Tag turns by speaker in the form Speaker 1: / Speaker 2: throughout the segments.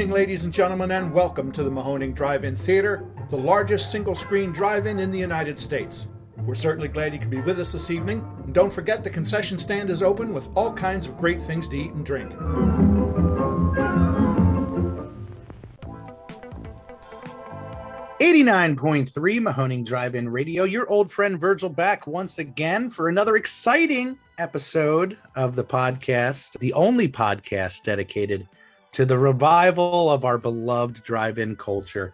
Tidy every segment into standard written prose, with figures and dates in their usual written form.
Speaker 1: evening, ladies and gentlemen, and welcome to the Mahoning Drive-In Theater, the largest single-screen drive-in in the United States. We're certainly glad you could be with us this evening, and don't forget the concession stand is open with all kinds of great things to eat and drink. .3 Mahoning Drive-In Radio, your old friend Virgil back once again for another exciting episode of the podcast, the only podcast dedicated to the revival of our beloved drive-in culture.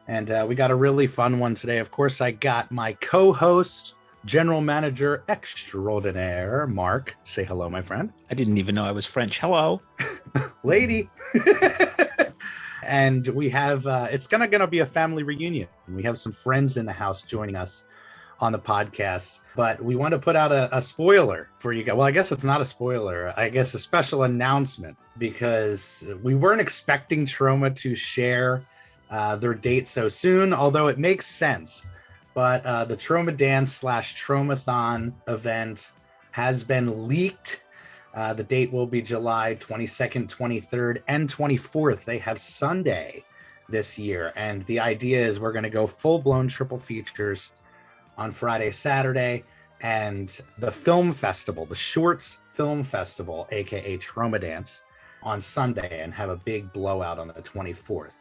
Speaker 1: And we got a really fun one today. Of course, I got my co-host, General Manager Extraordinaire, Mark. Say hello, my friend.
Speaker 2: I didn't even know I was French. Hello.
Speaker 1: Lady. And we have, it's gonna be a family reunion. We have some friends in the house joining us on the podcast, but we want to put out a spoiler for you guys. Well, I guess it's not a spoiler. I guess a special announcement, because we weren't expecting Trauma to share their date so soon, although it makes sense. But the Trauma Dance / Traumathon event has been leaked. The date will be July 22nd, 23rd, and 24th. They have Sunday this year. And the idea is we're going to go full-blown triple features on Friday, Saturday, and the film festival, the Shorts Film Festival, aka Trauma Dance, on Sunday, and have a big blowout on the 24th.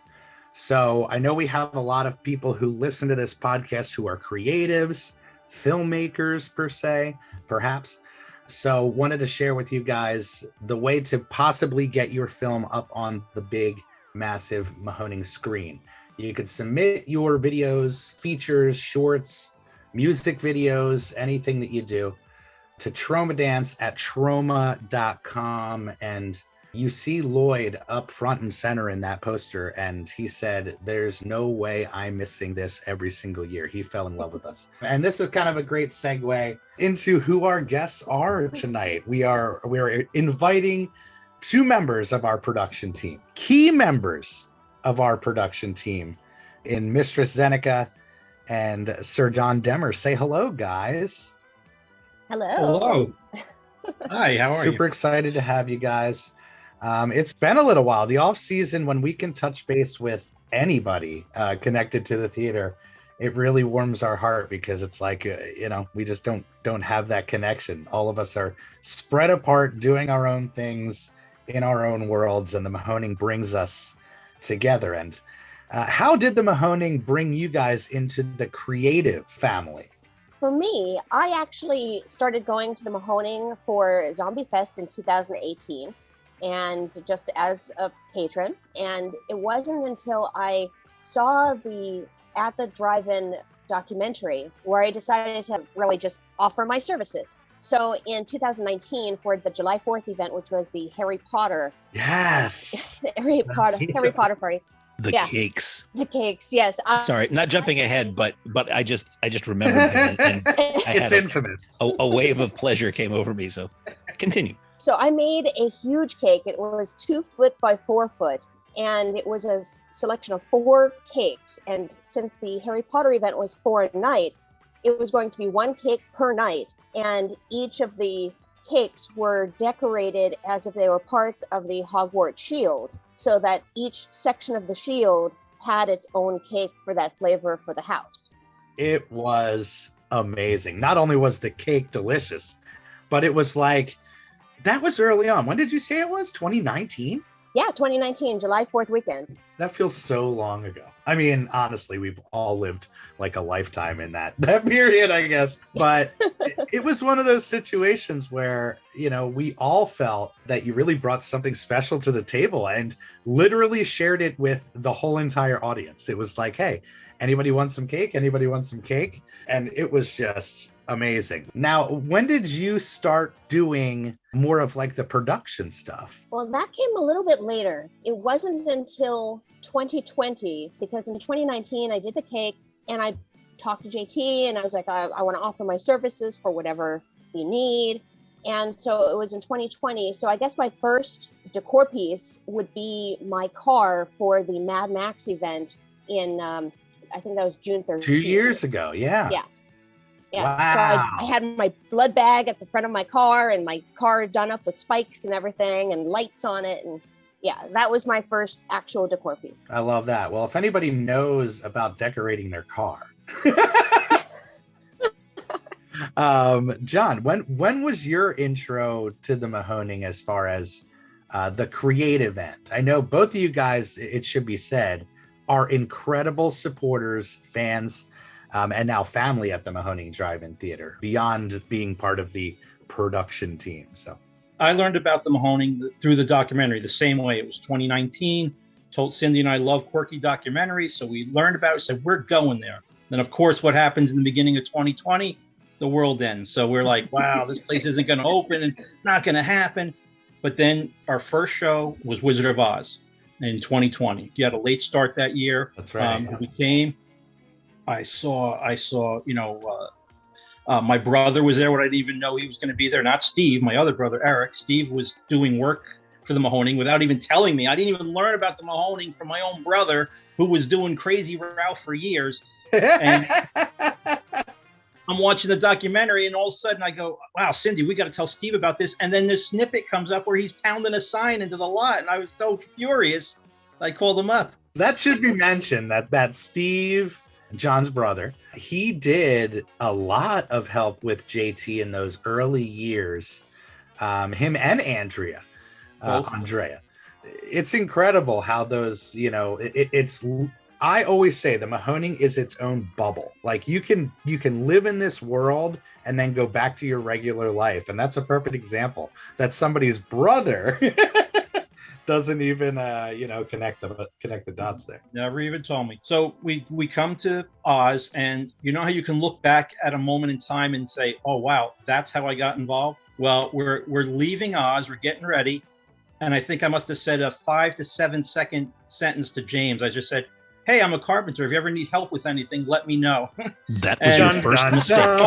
Speaker 1: So I know we have a lot of people who listen to this podcast who are creatives, filmmakers per se, perhaps. So wanted to share with you guys the way to possibly get your film up on the big, massive Mahoning screen. You could submit your videos, features, shorts, music videos, anything that you do, to traumadance@trauma.com. And you see Lloyd up front and center in that poster, and he said, "There's no way I'm missing this every single year." He fell in love with us. And this is kind of a great segue into who our guests are tonight. We're inviting two members of our production team, key members of our production team, in Mistress Zeneca and Sir John Demmer. Say hello, guys.
Speaker 3: Hello.
Speaker 4: Hello. Hi, how are you?
Speaker 1: Super excited to have you guys. It's been a little while. The off season, when we can touch base with anybody connected to the theater, it really warms our heart, because it's like, we just don't have that connection. All of us are spread apart, doing our own things in our own worlds, and the Mahoning brings us together. And how did the Mahoning bring you guys into the creative family?
Speaker 3: For me, I actually started going to the Mahoning for Zombie Fest in 2018, and just as a patron. And it wasn't until I saw the At the Drive-In documentary where I decided to really just offer my services. So in 2019, for the July 4th event, which was the Harry Potter.
Speaker 1: Yes.
Speaker 3: Harry Potter party.
Speaker 2: The cakes.
Speaker 3: The cakes, yes.
Speaker 2: Sorry, not jumping ahead, but I just remembered him, and
Speaker 1: it's infamous.
Speaker 2: A wave of pleasure came over me. So continue.
Speaker 3: So I made a huge cake. It was 2 foot by 4 foot, and it was a selection of 4 cakes. And since the Harry Potter event was 4 nights, it was going to be 1 cake per night. And each of the cakes were decorated as if they were parts of the Hogwarts shield, so that each section of the shield had its own cake for that flavor for the house.
Speaker 1: It was amazing. Not only was the cake delicious, but it was like, that was early on. When did you say it was? 2019?
Speaker 3: Yeah, 2019, July 4th weekend.
Speaker 1: That feels so long ago. I mean, honestly, we've all lived like a lifetime in that period, I guess. But it was one of those situations where, we all felt that you really brought something special to the table and literally shared it with the whole entire audience. It was like, hey, anybody want some cake? Anybody want some cake? And it was just amazing. Now, when did you start doing more of like the production stuff?
Speaker 3: Well, that came a little bit later. It wasn't until 2020, because in 2019 I did the cake and I talked to JT and I was like, I want to offer my services for whatever you need. And so it was in 2020. So I guess my first decor piece would be my car for the Mad Max event in, I think that was June 13th.
Speaker 1: 2 years ago. Yeah.
Speaker 3: Yeah. Yeah.
Speaker 1: Wow.
Speaker 3: So I had my blood bag at the front of my car, and my car done up with spikes and everything and lights on it. And yeah, that was my first actual decor piece.
Speaker 1: I love that. Well, if anybody knows about decorating their car, John, when was your intro to the Mahoning as far as the creative end? I know both of you guys, it should be said, are incredible supporters, fans, and now family at the Mahoning Drive-In Theater, beyond being part of the production team. So
Speaker 4: I learned about the Mahoning through the documentary the same way. It was 2019. Told Cindy and I love quirky documentaries, so we learned about it, said we're going there. Then, of course, what happens in the beginning of 2020? The world ends. So we're like, wow, this place isn't going to open and it's not going to happen. But then our first show was Wizard of Oz in 2020. You had a late start that year.
Speaker 1: That's right.
Speaker 4: We came. I saw, my brother was there. What I didn't even know he was going to be there. Not Steve, my other brother, Eric. Steve was doing work for the Mahoning without even telling me. I didn't even learn about the Mahoning from my own brother, who was doing Crazy Ralph for years. And I'm watching the documentary, and all of a sudden I go, wow, Cindy, we got to tell Steve about this. And then this snippet comes up where he's pounding a sign into the lot. And I was so furious, I called him up.
Speaker 1: That should be mentioned, that Steve, John's brother, he did a lot of help with JT in those early years. Him and Andrea. Andrea. It's incredible how those, it's I always say the Mahoning is its own bubble. Like you can live in this world and then go back to your regular life. And that's a perfect example that somebody's brother doesn't even connect the dots there.
Speaker 4: Never even told me. So we come to Oz, and you know how you can look back at a moment in time and say, oh wow, that's how I got involved. Well, we're leaving Oz, we're getting ready. And I think I must have said a 5 to 7 second sentence to James. I just said, hey, I'm a carpenter. If you ever need help with anything, let me know.
Speaker 2: That was your first mistake.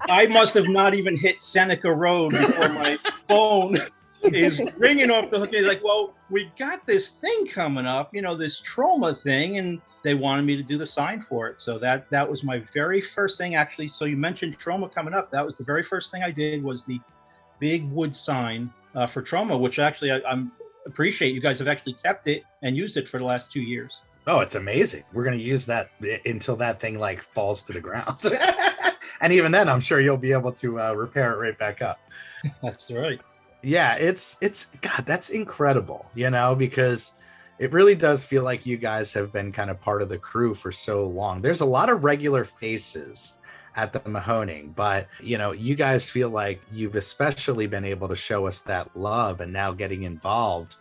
Speaker 4: I must have not even hit Seneca Road before my phone is ringing off the hook. He's like, well, we got this thing coming up, this trauma thing, and they wanted me to do the sign for it. So that was my very first thing, actually. So you mentioned trauma coming up. That was the very first thing I did, was the big wood sign for trauma, which actually I appreciate you guys have actually kept it and used it for the last 2 years.
Speaker 1: Oh, it's amazing. We're going to use that until that thing falls to the ground. And even then, I'm sure you'll be able to repair it right back up.
Speaker 4: That's right.
Speaker 1: Yeah, it's God, that's incredible, because it really does feel like you guys have been kind of part of the crew for so long. There's a lot of regular faces at the Mahoning, but you guys feel like you've especially been able to show us that love and now getting involved.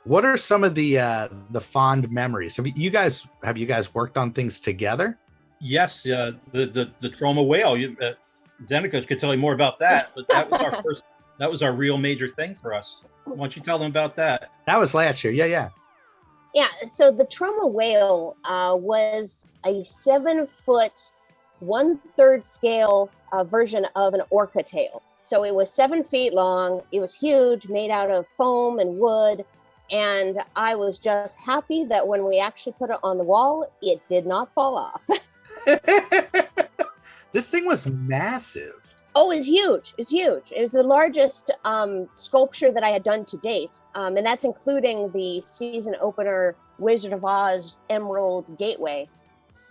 Speaker 1: What are some of the fond memories? Have you guys worked on things together?
Speaker 4: Yes, the trauma whale. Zeneca could tell you more about that, but that was our first. That was our real major thing for us. Why don't you tell them about that?
Speaker 1: That was last year. Yeah.
Speaker 3: Yeah. So the trauma whale was a 7-foot, 1/3 scale version of an orca tail. So it was 7 feet long. It was huge, made out of foam and wood. And I was just happy that when we actually put it on the wall, it did not fall off.
Speaker 1: This thing was massive.
Speaker 3: Oh, it's huge. It's huge. It was the largest sculpture that I had done to date. And that's including the season opener Wizard of Oz Emerald Gateway.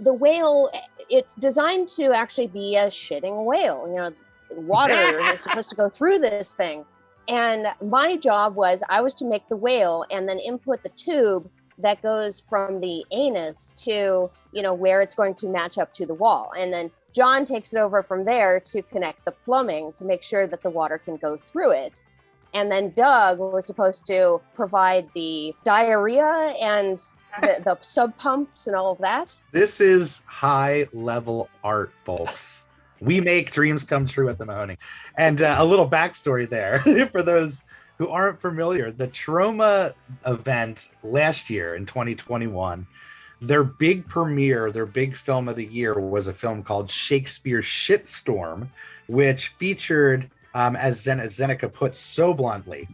Speaker 3: The whale, it's designed to actually be a shitting whale. Water is supposed to go through this thing. And my job was I was to make the whale and then input the tube that goes from the anus to, where it's going to match up to the wall. And then John takes it over from there to connect the plumbing to make sure that the water can go through it. And then Doug was supposed to provide the diarrhea and the sub pumps and all of that.
Speaker 1: This is high level art, folks. We make dreams come true at the Mahoning. And a little backstory there for those who aren't familiar. The Trauma event last year in 2021, their big premiere, their big film of the year was a film called Shakespeare's Shitstorm, which featured, as Zeneca put so bluntly,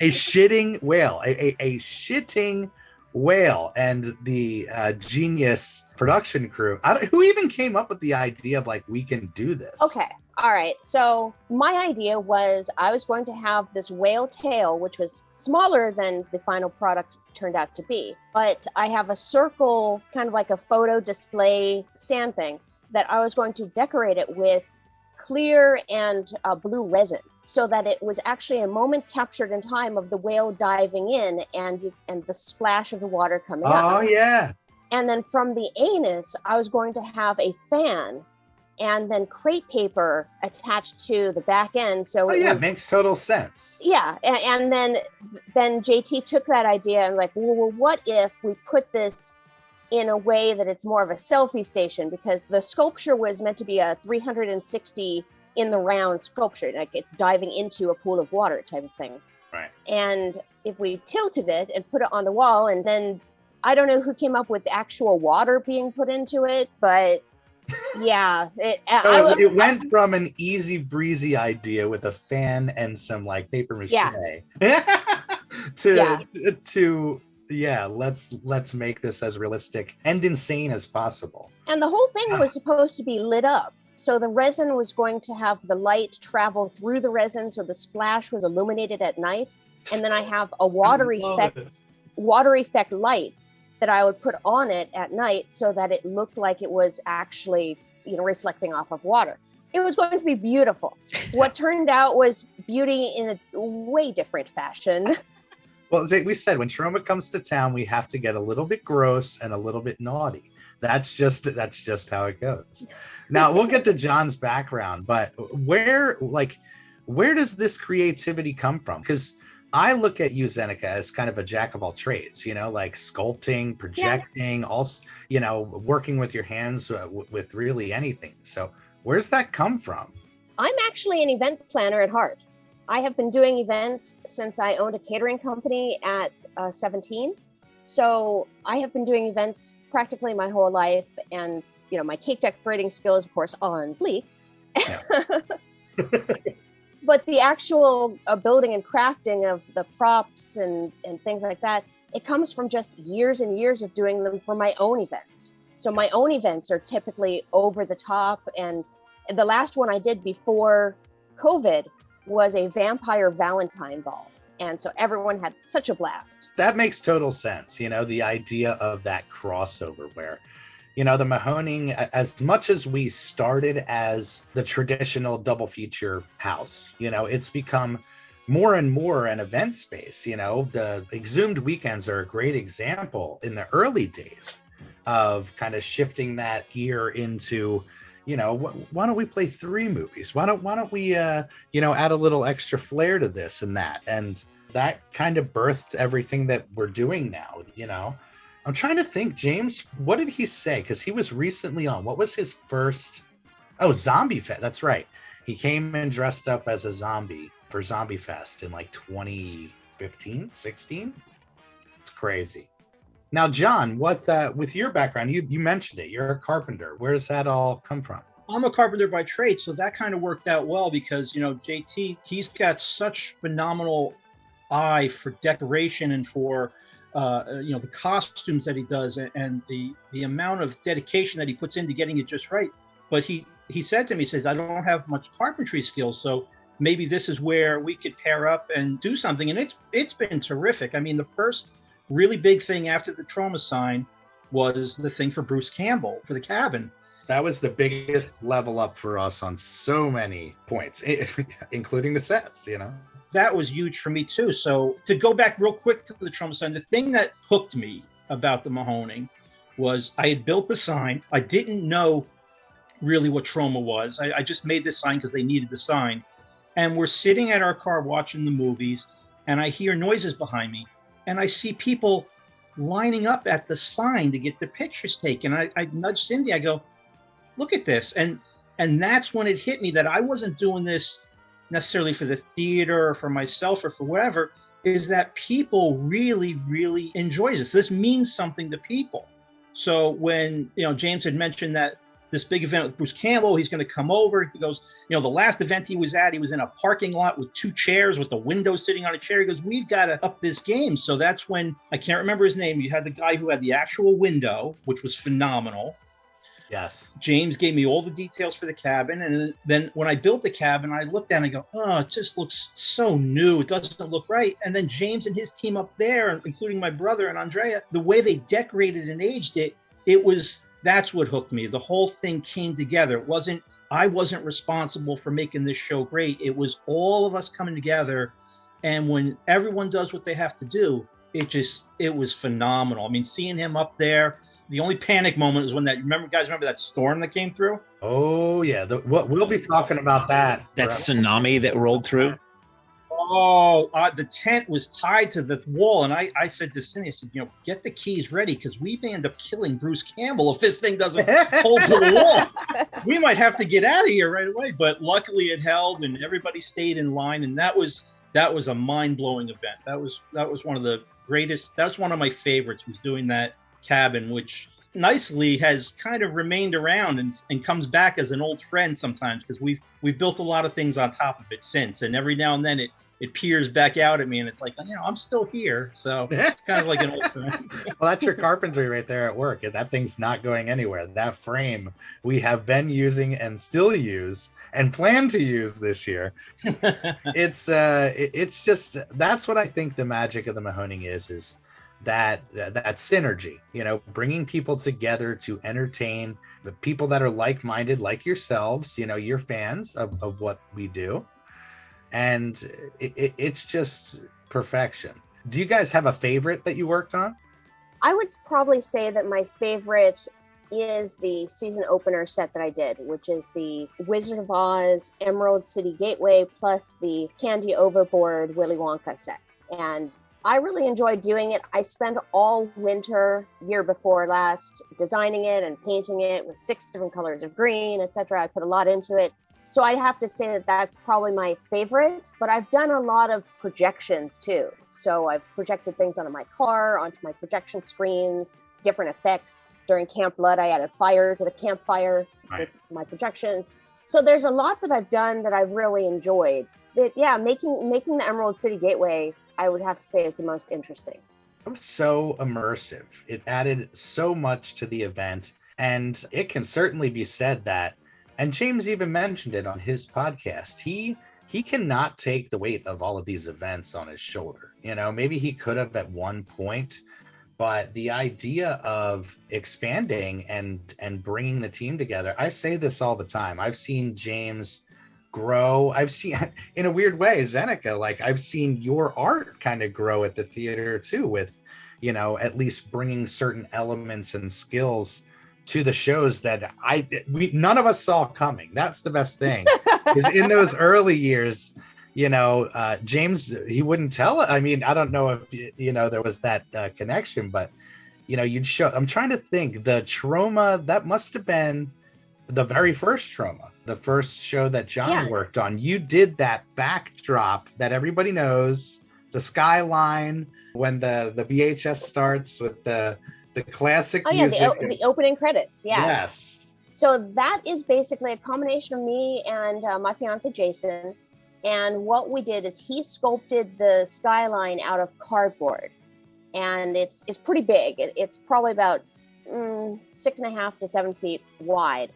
Speaker 1: a shitting whale, a shitting whale. And the genius production crew, who even came up with the idea of we can do this?
Speaker 3: Okay, All right. So my idea was I was going to have this whale tail, which was smaller than the final product turned out to be. But I have a circle, kind of like a photo display stand thing, that I was going to decorate it with clear and blue resin, so that it was actually a moment captured in time of the whale diving in and the splash of the water coming up.
Speaker 1: Oh, yeah.
Speaker 3: And then from the anus, I was going to have a fan and then crepe paper attached to the back end. So
Speaker 1: it makes total sense.
Speaker 3: Yeah. And then JT took that idea and like, well, what if we put this in a way that it's more of a selfie station? Because the sculpture was meant to be a 360 in the round sculpture, like it's diving into a pool of water type of thing.
Speaker 1: Right.
Speaker 3: And if we tilted it and put it on the wall, and then I don't know who came up with actual water being put into it, but yeah,
Speaker 1: it went from an easy breezy idea with a fan and some like paper mache to let's make this as realistic and insane as possible.
Speaker 3: And the whole thing was supposed to be lit up. So the resin was going to have the light travel through the resin, so the splash was illuminated at night. And then I have a water effect lights that I would put on it at night so that it looked like it was actually, reflecting off of water. It was going to be beautiful. What turned out was beauty in a way different fashion.
Speaker 1: Well, we said when Trauma comes to town, we have to get a little bit gross and a little bit naughty. That's just how it goes. Now we'll get to John's background, but where does this creativity come from? Because I look at you, Zeneca, as kind of a jack of all trades, like sculpting, projecting, working with your hands with really anything. So where's that come from?
Speaker 3: I'm actually an event planner at heart. I have been doing events since I owned a catering company at 17. So I have been doing events practically my whole life. And, my cake decorating skills, of course, on fleek. Yeah. But the actual building and crafting of the props and things like that, it comes from just years and years of doing them for my own events. So my own events are typically over the top. And the last one I did before COVID was a vampire Valentine ball. And so everyone had such a blast.
Speaker 1: That makes total sense. The idea of that crossover where, the Mahoning, as much as we started as the traditional double feature house, it's become more and more an event space. The Exhumed weekends are a great example in the early days of kind of shifting that gear into, why don't we play 3 movies? Why don't we, add a little extra flair to this and that? And that kind of birthed everything that we're doing now, I'm trying to think, James, what did he say? Because he was recently on, what was his first? Oh, Zombie Fest. That's right. He came and dressed up as a zombie for Zombie Fest in like 2015, 16. It's crazy. Now, John, with your background, you mentioned it. You're a carpenter. Where does that all come from?
Speaker 4: I'm a carpenter by trade, so that kind of worked out well because, JT, he's got such phenomenal eye for decoration and for the costumes that he does and the amount of dedication that he puts into getting it just right. But he said to me, he says, I don't have much carpentry skills, so maybe this is where we could pair up and do something. And it's been terrific. I mean, the first really big thing after the trauma sign was the thing for Bruce Campbell for the cabin.
Speaker 1: That was the biggest level up for us on so many points, including the sets,
Speaker 4: That was huge for me too. So to go back real quick to the trauma sign, the thing that hooked me about the Mahoning was I had built the sign. I didn't know really what trauma was. I just made this sign because they needed the sign. And we're sitting at our car watching the movies and I hear noises behind me and I see people lining up at the sign to get the pictures taken. I nudged Cindy, I go, look at this. And that's when it hit me that I wasn't doing this necessarily for the theater or for myself or for whatever, is that people really, really enjoy this. This means something to people. So when, James had mentioned that this big event with Bruce Campbell, he's going to come over. He goes, the last event he was at, he was in a parking lot with 2 chairs with the window sitting on a chair. He goes, we've got to up this game. So that's when, I can't remember his name. You had the guy who had the actual window, which was phenomenal.
Speaker 1: Yes.
Speaker 4: James gave me all the details for the cabin. And then when I built the cabin, I looked at it and go, oh, it just looks so new. It doesn't look right. And then James and his team up there, including my brother and Andrea, the way they decorated and aged it, that's what hooked me. The whole thing came together. I wasn't responsible for making this show great. It was all of us coming together. And when everyone does what they have to do, it was phenomenal. I mean, seeing him up there, the only panic moment was when remember that storm that came through?
Speaker 1: Oh yeah. We'll be talking about that.
Speaker 2: That tsunami that rolled through.
Speaker 4: Oh, the tent was tied to the wall. And I said to Cindy, I said, get the keys ready because we may end up killing Bruce Campbell if this thing doesn't hold to the wall. We might have to get out of here right away. But luckily it held and everybody stayed in line. And that was a mind-blowing event. That was one of the greatest. That's one of my favorites, was doing that cabin, which nicely has kind of remained around and comes back as an old friend sometimes, because we've built a lot of things on top of it since. And every now and then it peers back out at me and it's like, I'm still here. So it's kind of like an old friend.
Speaker 1: Well, that's your carpentry right there at work. That thing's not going anywhere. That frame we have been using and still use and plan to use this year. It's just, that's what I think the magic of the Mahoning is that synergy, bringing people together to entertain the people that are like-minded, like yourselves, you're fans of what we do. And it's just perfection. Do you guys have a favorite that you worked on?
Speaker 3: I would probably say that my favorite is the season opener set that I did, which is the Wizard of Oz Emerald City Gateway plus the Candy Overboard Willy Wonka set. And I really enjoyed doing it. I spent all winter, year before last, designing it and painting it with 6 different colors of green, etc. I put a lot into it. So I'd have to say that that's probably my favorite, but I've done a lot of projections too. So I've projected things onto my car, onto my projection screens, different effects. During Camp Blood, I added fire to the campfire with my projections. So there's a lot that I've done that I've really enjoyed. But yeah, making the Emerald City Gateway, I would have to say, is the most interesting.
Speaker 1: It was so immersive. It added so much to the event, and it can certainly be said that, and James even mentioned it on his podcast, he cannot take the weight of all of these events on his shoulder. Maybe he could have at one point, but the idea of expanding and bringing the team together, I say this all the time. I've seen James grow. I've seen, in a weird way, Zeneca, like I've seen your art kind of grow at the theater too, with, at least bringing certain elements and skills to the shows that none of us saw coming. That's the best thing. Is in those early years, James, he wouldn't tell it. I mean, I don't know if there was that connection, but you'd show. I'm trying to think. The Trauma, that must have been the very first Trauma, the first show that John worked on. You did that backdrop that everybody knows, the Skyline, when the VHS starts with the classic music.
Speaker 3: The opening credits. Yeah.
Speaker 1: Yes.
Speaker 3: So that is basically a combination of me and my fiance Jason. And what we did is he sculpted the Skyline out of cardboard, and it's pretty big. It's probably about 6.5 to 7 feet wide.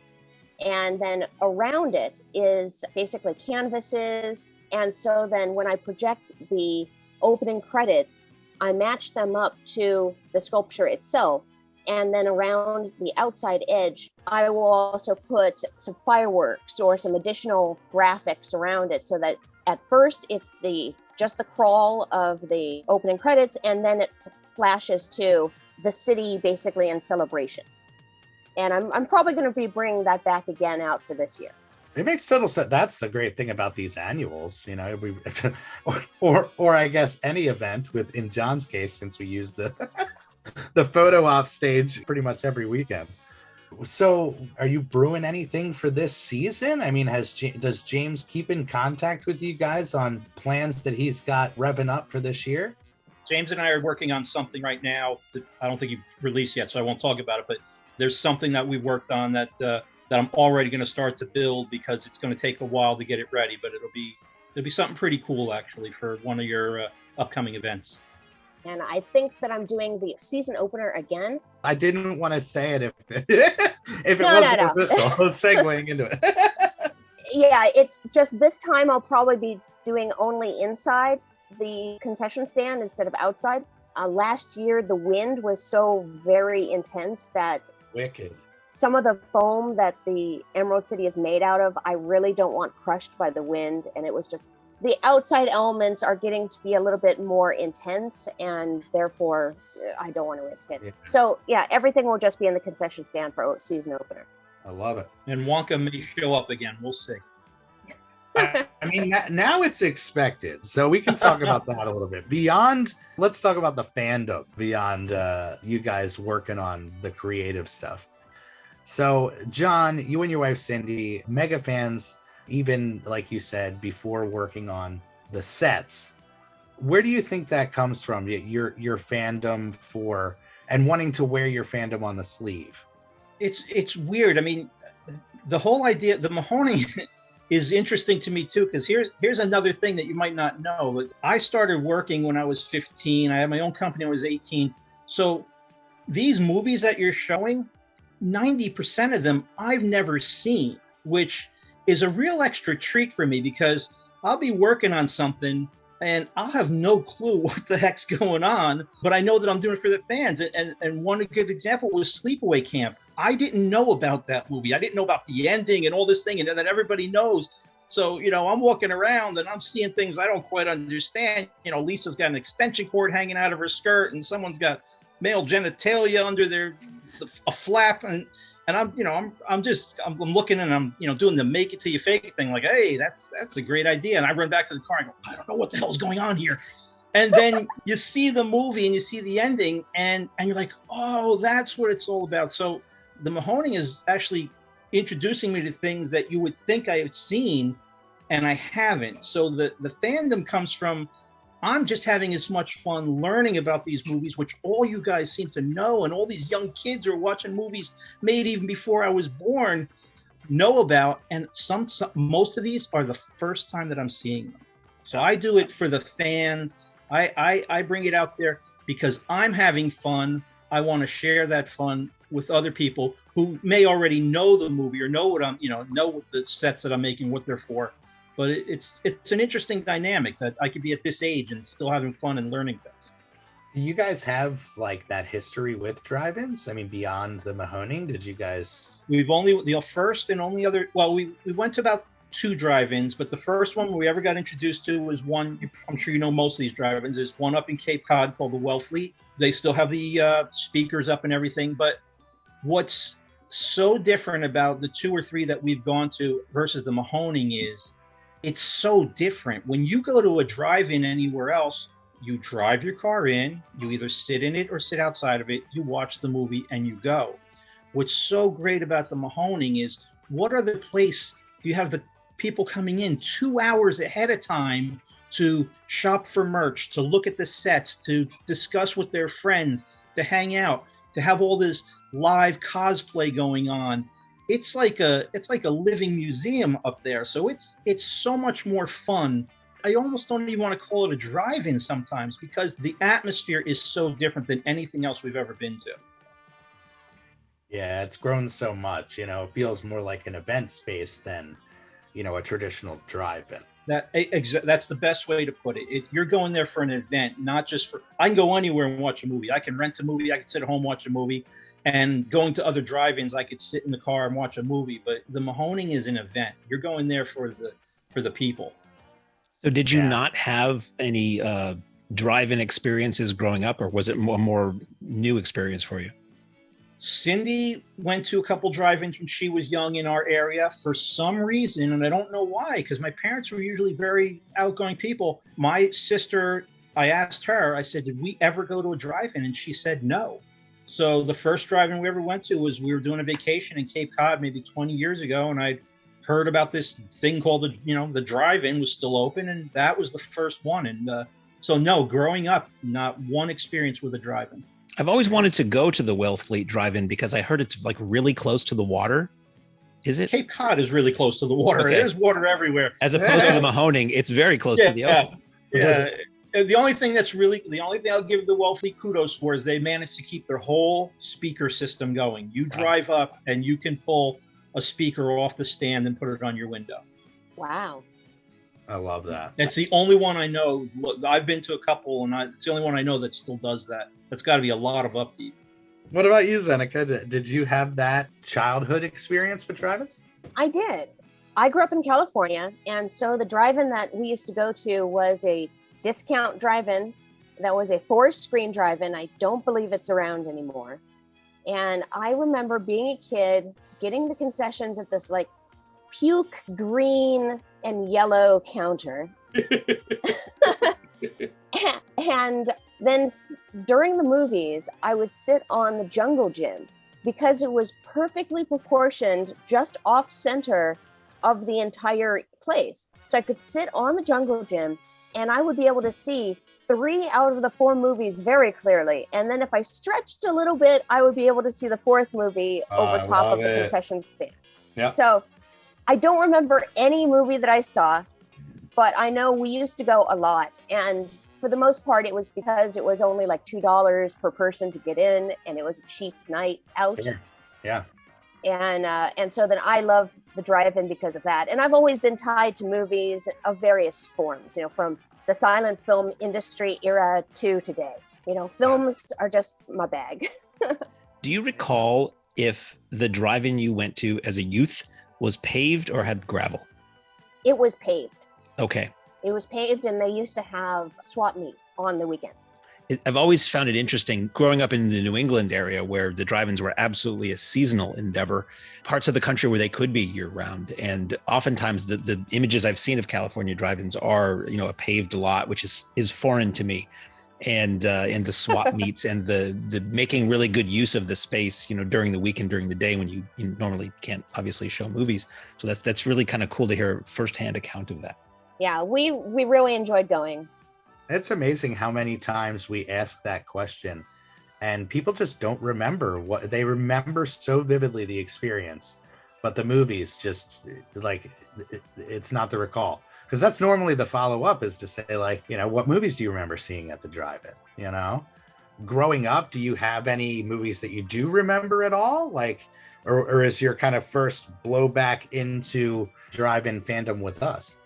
Speaker 3: And then around it is basically canvases. And so then when I project the opening credits, I match them up to the sculpture itself. And then around the outside edge, I will also put some fireworks or some additional graphics around it, so that at first it's just the crawl of the opening credits, and then it flashes to the city basically in celebration. And I'm probably going to be bringing that back again out for this year.
Speaker 1: It makes total sense. That's the great thing about these annuals, or I guess any event, with, in John's case, since we use the the photo op stage pretty much every weekend. So are you brewing anything for this season? I mean, does James keep in contact with you guys on plans that he's got revving up for this year?
Speaker 4: James and I are working on something right now that I don't think you've released yet, so I won't talk about it, but there's something that we worked on that I'm already going to start to build, because it's going to take a while to get it ready, but it'll be something pretty cool actually for one of your upcoming events.
Speaker 3: And I think that I'm doing the season opener again.
Speaker 1: I didn't want to say it if it wasn't official. I was segueing into it.
Speaker 3: Yeah, it's just this time I'll probably be doing only inside the concession stand instead of outside. Last year, the wind was so very intense that
Speaker 1: Wicked.
Speaker 3: some of the foam that the Emerald City is made out of, I really don't want crushed by the wind. And it was just, the outside elements are getting to be a little bit more intense, and therefore I don't want to risk it. Yeah. So yeah, everything will just be in the concession stand for season opener.
Speaker 1: I love it.
Speaker 4: And Wonka may show up again. We'll see.
Speaker 1: I mean, now it's expected. So we can talk about that a little bit. Let's talk about the fandom beyond you guys working on the creative stuff. So, John, you and your wife, Cindy, mega fans, even like you said, before working on the sets. Where do you think that comes from? Your fandom for, and wanting to wear your fandom on the sleeve?
Speaker 4: It's weird. I mean, the whole idea, the Mahoning is interesting to me too, because here's another thing that you might not know. I started working when I was 15. I had my own company when I was 18. So these movies that you're showing, 90% of them I've never seen, which is a real extra treat for me, because I'll be working on something and I'll have no clue what the heck's going on, but I know that I'm doing it for the fans. And one good example was Sleepaway Camp. I didn't know about that movie. I didn't know about the ending and all this thing, and then everybody knows. So, I'm walking around and I'm seeing things I don't quite understand. Lisa's got an extension cord hanging out of her skirt, and someone's got male genitalia under a flap, and I'm looking, and I'm doing the make it till you fake it thing, like, hey, that's a great idea. And I run back to the car and go, I don't know what the hell's going on here. And then you see the movie and you see the ending, and you're like, oh, that's what it's all about. So the Mahoning is actually introducing me to things that you would think I have seen and I haven't. So the fandom comes from, I'm just having as much fun learning about these movies, which all you guys seem to know, and all these young kids are watching movies made even before I was born know about. And most of these are the first time that I'm seeing them. So I do it for the fans. I bring it out there because I'm having fun. I want to share that fun with other people who may already know the movie or know what know what the sets that I'm making, what they're for. But it's an interesting dynamic that I could be at this age and still having fun and learning things.
Speaker 1: Do you guys have like that history with drive-ins? I mean, beyond the Mahoning, did you guys?
Speaker 4: We've only, the first and only other, well, we went to about 2 drive-ins, but the first one we ever got introduced to was one, I'm sure you know most of these drive-ins, there's one up in Cape Cod called the Wellfleet. They still have the speakers up and everything, but what's so different about the 2 or 3 that we've gone to versus the Mahoning is it's so different. When you go to a drive-in anywhere else, you drive your car in, you either sit in it or sit outside of it, you watch the movie and you go. What's so great about the Mahoning is, what other place do you have the people coming in 2 hours ahead of time to shop for merch, to look at the sets, to discuss with their friends, to hang out, to have all this live cosplay going on? It's like a living museum up there. So it's so much more fun. I almost don't even want to call it a drive-in sometimes, because the atmosphere is so different than anything else we've ever been to.
Speaker 1: Yeah, it's grown so much. It feels more like an event space than, a traditional drive-in.
Speaker 4: That's the best way to put it. You're going there for an event, not just for. I can go anywhere and watch a movie. I can rent a movie. I can sit at home, watch a movie. And going to other drive-ins, I could sit in the car and watch a movie. But the Mahoning is an event. You're going there for the people.
Speaker 2: So did you not have any drive-in experiences growing up, or was it a more new experience for you?
Speaker 4: Cindy went to a couple drive-ins when she was young in our area for some reason, and I don't know why, because my parents were usually very outgoing people. My sister, I asked her, I said, did we ever go to a drive-in? And she said no. So the first drive-in we ever went to was, we were doing a vacation in Cape Cod maybe 20 years ago, and I'd heard about this thing called the drive-in was still open, and that was the first one. And so no, growing up, not one experience with a drive-in.
Speaker 2: I've always wanted to go to the Wellfleet drive-in because I heard it's like really close to the water. Is it?
Speaker 4: Cape Cod is really close to the water. Okay. There's water everywhere.
Speaker 2: As opposed to the Mahoning, it's very close to the ocean.
Speaker 4: Yeah. The only thing I'll give the Wellfleet kudos for is they managed to keep their whole speaker system going. You drive up and you can pull a speaker off the stand and put it on your window.
Speaker 3: Wow.
Speaker 1: I love that.
Speaker 4: It's the only one I know. Look, I've been to a couple, and it's the only one I know that still does that. That's got to be a lot of upkeep.
Speaker 1: What about you, Zeneca? Did you have that childhood experience with drive-ins?
Speaker 3: I did. I grew up in California, and so the drive-in that we used to go to was a discount drive-in that was a 4-screen drive-in. I don't believe it's around anymore. And I remember being a kid, getting the concessions at this like puke green and yellow counter. And then during the movies, I would sit on the jungle gym because it was perfectly proportioned just off center of the entire place. So I could sit on the jungle gym and I would be able to see 3 out of the 4 movies very clearly. And then if I stretched a little bit, I would be able to see the 4th movie over top of the concession stand.
Speaker 1: Yeah.
Speaker 3: So I don't remember any movie that I saw, but I know we used to go a lot. And for the most part, it was because it was only like $2 per person to get in, and it was a cheap night out.
Speaker 1: Yeah.
Speaker 3: And so then I love the drive-in because of that. And I've always been tied to movies of various forms, from the silent film industry era to today. Films are just my bag.
Speaker 2: Do you recall if the drive-in you went to as a youth was paved or had gravel?
Speaker 3: It was paved.
Speaker 2: Okay.
Speaker 3: It was paved, and they used to have swap meets on the weekends.
Speaker 2: I've always found it interesting growing up in the New England area where the drive-ins were absolutely a seasonal endeavor, parts of the country where they could be year round. And oftentimes the images I've seen of California drive-ins are, a paved lot, which is foreign to me. And the swap meets and the making really good use of the space, during the week and during the day when you normally can't obviously show movies. So that's really kind of cool to hear a firsthand account of that.
Speaker 3: Yeah, we really enjoyed going.
Speaker 1: It's amazing how many times we ask that question and people just don't remember what they remember so vividly the experience, but the movies just like it's not the recall. Because that's normally the follow-up is to say like, what movies do you remember seeing at the drive-in? Growing up, do you have any movies that you do remember at all? Like, or is your kind of first blowback into drive-in fandom with us?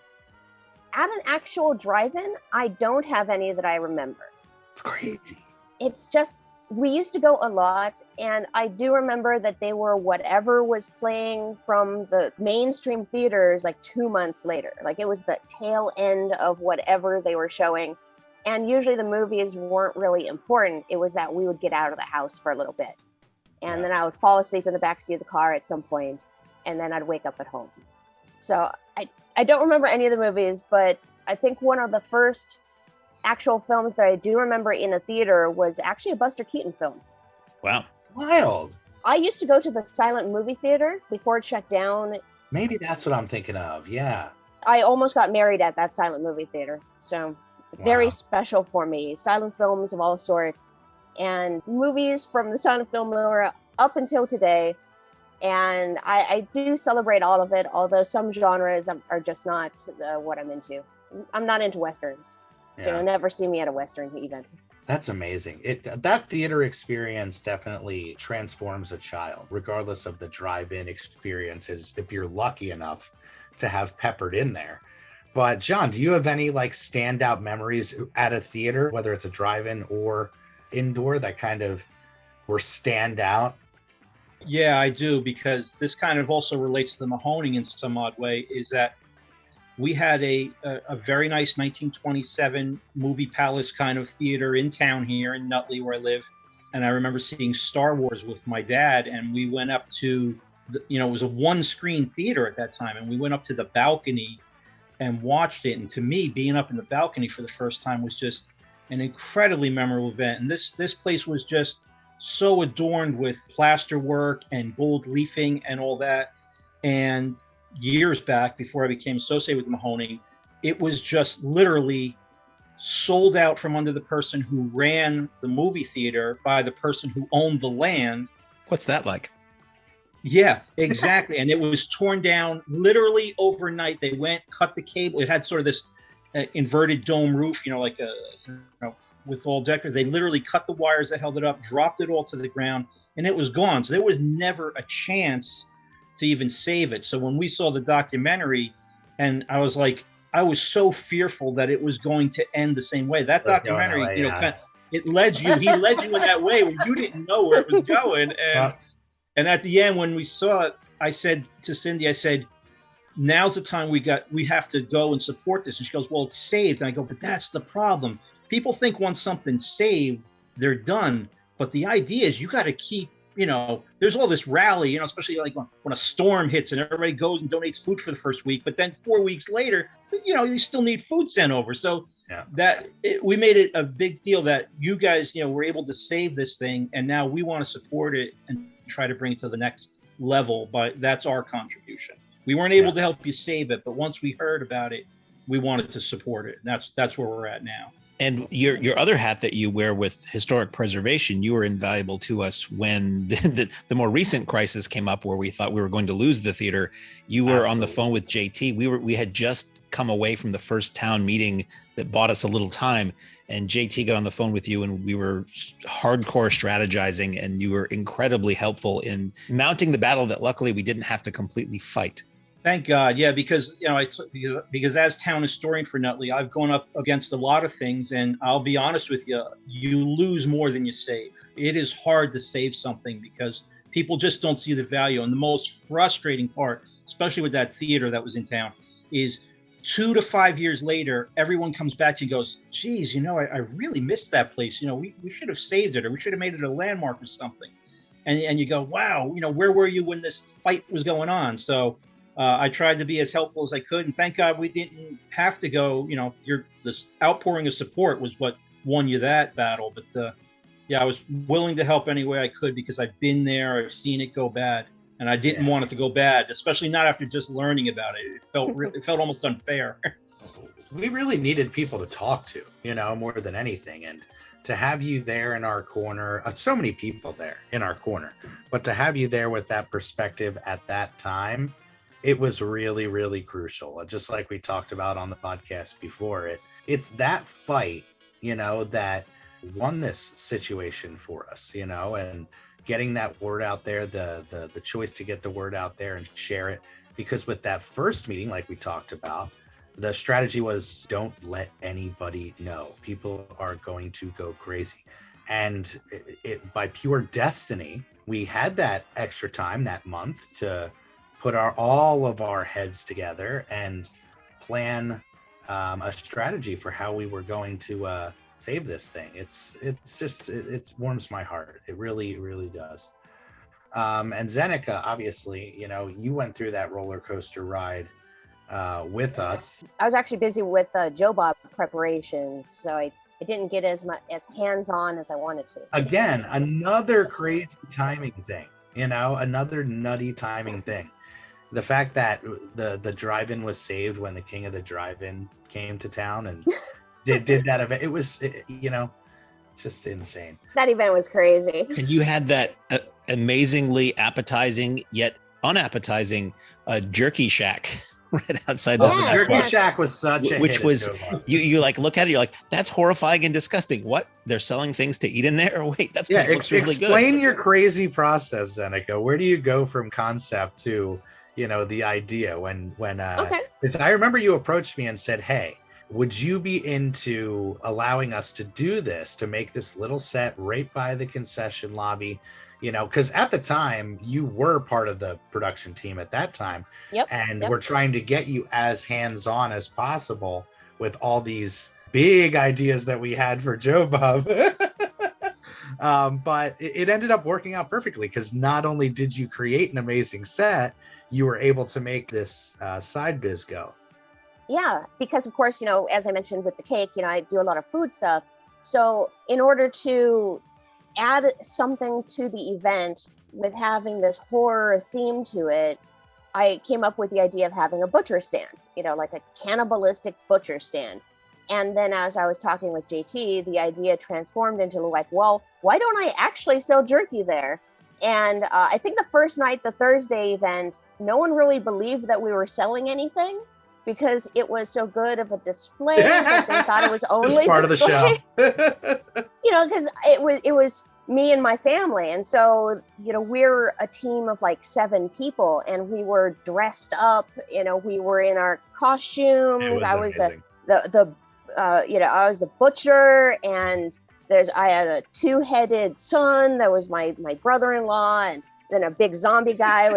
Speaker 3: At an actual drive-in, I don't have any that I remember.
Speaker 1: It's crazy.
Speaker 3: It's just, we used to go a lot, and I do remember that they were whatever was playing from the mainstream theaters like 2 months later. Like it was the tail end of whatever they were showing. And usually the movies weren't really important. It was that we would get out of the house for a little bit. And then I would fall asleep in the backseat of the car at some point, and then I'd wake up at home. So I don't remember any of the movies, but I think one of the first actual films that I do remember in a theater was actually a Buster Keaton film.
Speaker 2: Wow.
Speaker 1: Wild.
Speaker 3: I used to go to the silent movie theater before it shut down.
Speaker 1: Maybe that's what I'm thinking of. Yeah.
Speaker 3: I almost got married at that silent movie theater. So very special for me. Silent films of all sorts and movies from the silent film era up until today. And I do celebrate all of it, although some genres are just not what I'm into. I'm not into Westerns. So you'll never see me at a Western event.
Speaker 1: That's amazing. That theater experience definitely transforms a child, regardless of the drive-in experiences, if you're lucky enough to have peppered in there. But John, do you have any like standout memories at a theater, whether it's a drive-in or indoor, that kind of were stand out?
Speaker 4: Yeah, I do, because this kind of also relates to the Mahoning in some odd way, is that we had a very nice 1927 movie palace kind of theater in town here in Nutley where I live. And I remember seeing Star Wars with my dad, and we went up to, it was a 1-screen theater at that time. And we went up to the balcony and watched it. And to me, being up in the balcony for the first time was just an incredibly memorable event. And this place was just so adorned with plaster work and gold leafing and all that. And years back, before I became associated with Mahoning, it was just literally sold out from under the person who ran the movie theater by the person who owned the land.
Speaker 2: What's that like?
Speaker 4: Yeah, exactly. And it was torn down literally overnight. They went, cut the cable. It had sort of this inverted dome roof, like with all deckers. They literally cut the wires that held it up, dropped it all to the ground, and it was gone. So there was never a chance to even save it. So when we saw the documentary, and I was so fearful that it was going to end the same way. That documentary, he led you in that way when you didn't know where it was going. And at the end, when we saw it, I said to Cindy, now's the time we have to go and support this. And she goes, well, it's saved. And I go, but that's the problem. People think once something's saved, they're done. But the idea is you got to keep, there's all this rally, especially like when a storm hits and everybody goes and donates food for the first week. But then 4 weeks later, you still need food sent over. So we made it a big deal that you guys, were able to save this thing. And now we want to support it and try to bring it to the next level. But that's our contribution. We weren't able to help you save it, but once we heard about it, we wanted to support it. And that's where we're at now.
Speaker 2: And your other hat that you wear with historic preservation, you were invaluable to us when the more recent crisis came up where we thought we were going to lose the theater. You were on the phone with JT. We had just come away from the first town meeting that bought us a little time, and JT got on the phone with you, and we were hardcore strategizing, and you were incredibly helpful in mounting the battle that luckily we didn't have to completely fight.
Speaker 4: Thank God. Yeah, because, because as town historian for Nutley, I've gone up against a lot of things, and I'll be honest with you, you lose more than you save. It is hard to save something because people just don't see the value. And the most frustrating part, especially with that theater that was in town, is 2 to 5 years later, everyone comes back to you and goes, geez, I really missed that place. We should have saved it, or we should have made it a landmark or something. And you go, wow, where were you when this fight was going on? So I tried to be as helpful as I could, and thank God we didn't have to go. This outpouring of support was what won you that battle. But I was willing to help any way I could because I've been there, I've seen it go bad, and I didn't want it to go bad, especially not after just learning about it. It felt almost unfair.
Speaker 1: We really needed people to talk to, more than anything, and to have you there in our corner, so many people there in our corner, but to have you there with that perspective at that time. It was really, really crucial. Just like we talked about on the podcast before, it's that fight, that won this situation for us, and getting that word out there, the choice to get the word out there and share it. Because with that first meeting, like we talked about, the strategy was don't let anybody know. People are going to go crazy. And it by pure destiny, we had that extra time that month to put all of our heads together and plan a strategy for how we were going to save this thing. It warms my heart. It really, really does. And Zeneca, obviously, you went through that roller coaster ride with us.
Speaker 3: I was actually busy with Joe Bob preparations, so I didn't get as hands-on as I wanted to.
Speaker 1: Again, another crazy timing thing, another nutty timing thing. The fact that the drive-in was saved when the king of the drive-in came to town and did that event, it was, just insane.
Speaker 3: That event was crazy.
Speaker 2: And you had that amazingly appetizing yet unappetizing jerky shack right outside the
Speaker 1: jerky shack was such a
Speaker 2: which
Speaker 1: hit
Speaker 2: was you look at it, you're like, that's horrifying and disgusting. What, they're selling things to eat in there? Wait, looks really good.
Speaker 1: Explain your crazy process, Zeneca. Where do you go from concept to the idea when because I remember you approached me and said, hey, would you be into allowing us to do this, to make this little set right by the concession lobby? Because at the time you were part of the production team at that time. We're trying to get you as hands-on as possible with all these big ideas that we had for Joe Bob. But it ended up working out perfectly because not only did you create an amazing set, you were able to make this side biz go.
Speaker 3: Yeah, because of course, as I mentioned with the cake, I do a lot of food stuff. So in order to add something to the event with having this horror theme to it, I came up with the idea of having a butcher stand, like a cannibalistic butcher stand. And then as I was talking with JT, the idea transformed into like, well, why don't I actually sell jerky there? And I think the first night, the Thursday event, no one really believed that we were selling anything. because it was so good of a display that they thought it was only
Speaker 1: part of the show.
Speaker 3: Because it was me and my family, and so we're a team of like 7 people, and we were dressed up. We were in our costumes. I was
Speaker 1: amazing.
Speaker 3: I was the butcher, and I had a 2-headed son that was my brother-in-law, and then a big zombie guy.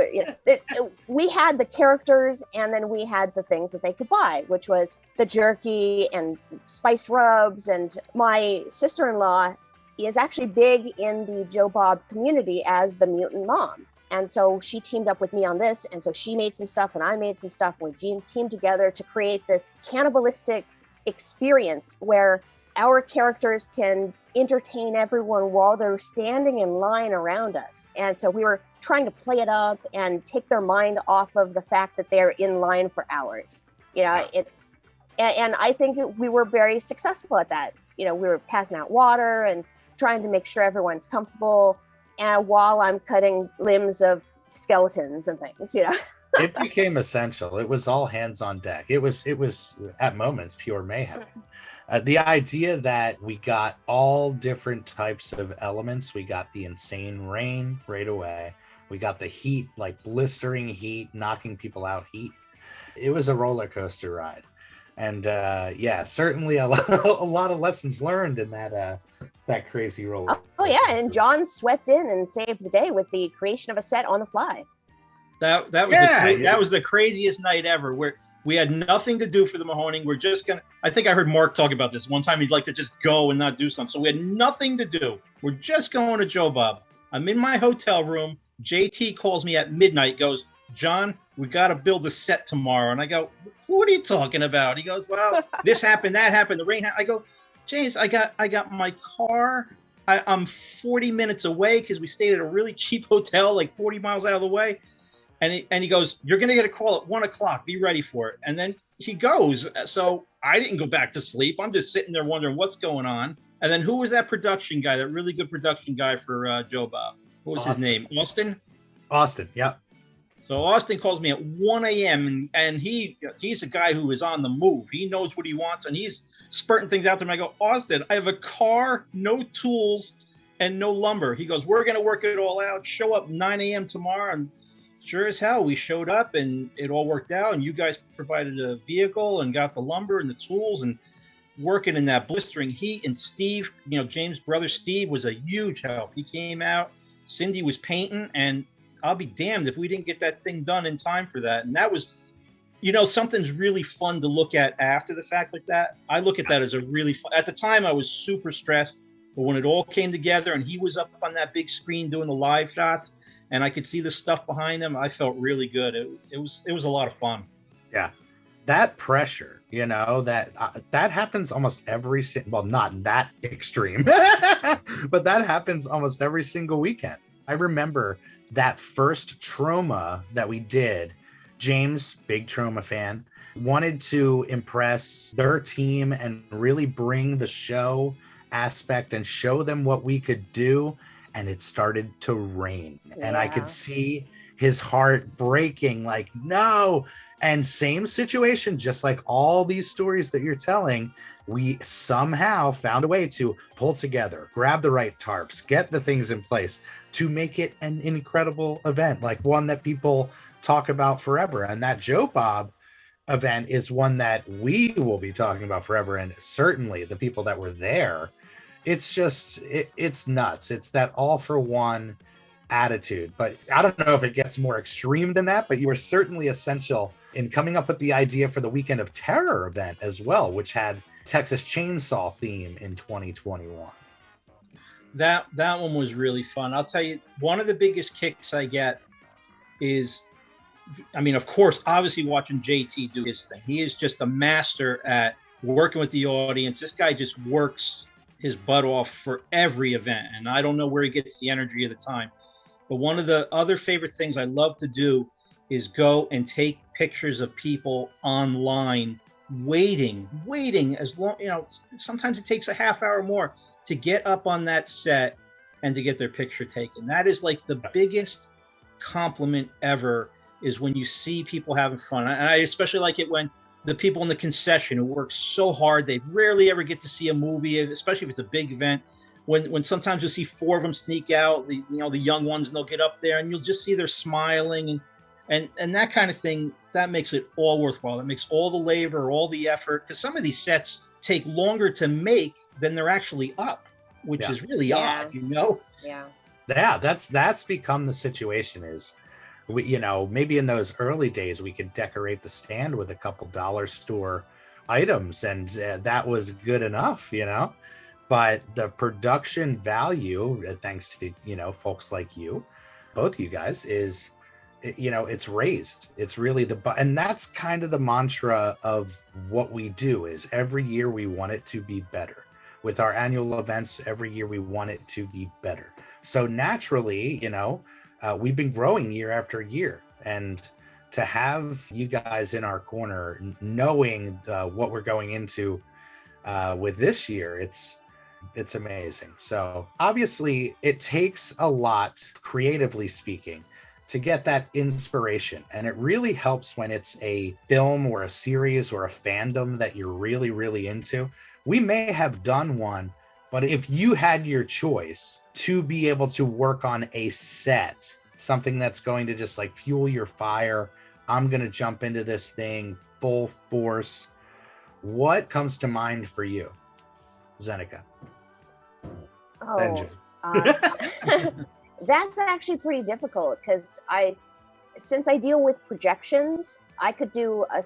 Speaker 3: We had the characters, and then we had the things that they could buy, which was the jerky and spice rubs. And my sister-in-law is actually big in the Joe Bob community as the mutant mom. And so she teamed up with me on this. And so she made some stuff and I made some stuff. We teamed together to create this cannibalistic experience where our characters can entertain everyone while they're standing in line around us. And so we were trying to play it up and take their mind off of the fact that they're in line for hours. And I think we were very successful at that. We were passing out water and trying to make sure everyone's comfortable, and while I'm cutting limbs of skeletons and things,
Speaker 1: It became essential. It was all hands on deck. It was at moments pure mayhem. The idea that we got all different types of elements. We got the insane rain right away. We got the heat, like blistering heat, knocking people out heat. It was a roller coaster ride. And certainly a lot of lessons learned in that crazy roller.
Speaker 3: Oh yeah, and John swept in and saved the day with the creation of a set on the fly.
Speaker 4: That was the craziest night ever, where we had nothing to do for the Mahoning. We're just I think I heard Mark talk about this one time. He'd like to just go and not do something. So we had nothing to do. We're just going to Joe Bob. I'm in my hotel room. JT calls me at midnight, goes, "John, we got to build a set tomorrow." And I go, "What are you talking about?" He goes, "Well, this happened, that happened, the rain happened." I go, "James, I got my car. I'm 40 minutes away because we stayed at a really cheap hotel, like 40 miles out of the way." And he goes, "You're going to get a call at 1:00. Be ready for it." And then he goes. So I didn't go back to sleep. I'm just sitting there wondering what's going on. And then who was that production guy, that really good production guy for Joe Bob? What was his name? Austin?
Speaker 1: Austin, yeah.
Speaker 4: So Austin calls me at 1 a.m. and he's a guy who is on the move. He knows what he wants, and he's spurting things out to me. I go, "Austin, I have a car, no tools, and no lumber." He goes, "We're going to work it all out. Show up 9 a.m. tomorrow." And sure as hell, we showed up and it all worked out. And you guys provided a vehicle and got the lumber and the tools and working in that blistering heat. And Steve, James' brother Steve, was a huge help. He came out. Cindy was painting, and I'll be damned if we didn't get that thing done in time for that. And that was, something's really fun to look at after the fact like that. I look at that as a really fun. At the time, I was super stressed, but when it all came together and he was up on that big screen doing the live shots, and I could see the stuff behind him, I felt really good. It was a lot of fun.
Speaker 1: Yeah, that pressure, that happens almost every well, not that extreme, but that happens almost every single weekend. I remember that first Trauma that we did. James, big Trauma fan, wanted to impress their team and really bring the show aspect and show them what we could do. And it started to rain. Yeah. And I could see his heart breaking, like, no. And same situation, just like all these stories that you're telling, we somehow found a way to pull together, grab the right tarps, get the things in place to make it an incredible event, like one that people talk about forever. And that Joe Bob event is one that we will be talking about forever. And certainly the people that were there, it's just, it's nuts. It's that all for one attitude. But I don't know if it gets more extreme than that, but you were certainly essential in coming up with the idea for the Weekend of Terror event as well, which had Texas Chainsaw theme in 2021.
Speaker 4: That one was really fun. I'll tell you, one of the biggest kicks I get is, of course, obviously watching JT do his thing. He is just a master at working with the audience. This guy just works his butt off for every event. And I don't know where he gets the energy of the time. But one of the other favorite things I love to do is go and take pictures of people online waiting as long, sometimes it takes a half hour more to get up on that set and to get their picture taken. That is like the biggest compliment ever, is when you see people having fun. And I especially like it when the people in the concession who work so hard. They rarely ever get to see a movie, especially if it's a big event. When sometimes you'll see 4 of them sneak out, the young ones, and they'll get up there and you'll just see they're smiling and that kind of thing. That makes it all worthwhile. It makes all the labor, all the effort, because some of these sets take longer to make than they're actually up, which is really odd,
Speaker 3: Yeah.
Speaker 1: Yeah, that's become the situation. Is we, maybe in those early days we could decorate the stand with a couple dollar store items, and that was good enough, But the production value, thanks to folks like you, both you guys, is it's raised. It's really and that's kind of the mantra of what we do. Is every year we want it to be better. With our annual events, every year we want it to be better. So naturally, we've been growing year after year, and to have you guys in our corner, knowing what we're going into with this year, it's amazing. So obviously it takes a lot, creatively speaking, to get that inspiration. And it really helps when it's a film or a series or a fandom that you're really, really into. We may have done one, but if you had your choice to be able to work on a set, something that's going to just like fuel your fire, I'm going to jump into this thing full force. What comes to mind for you, Zeneca?
Speaker 3: Oh, that's actually pretty difficult because since I deal with projections, I could do a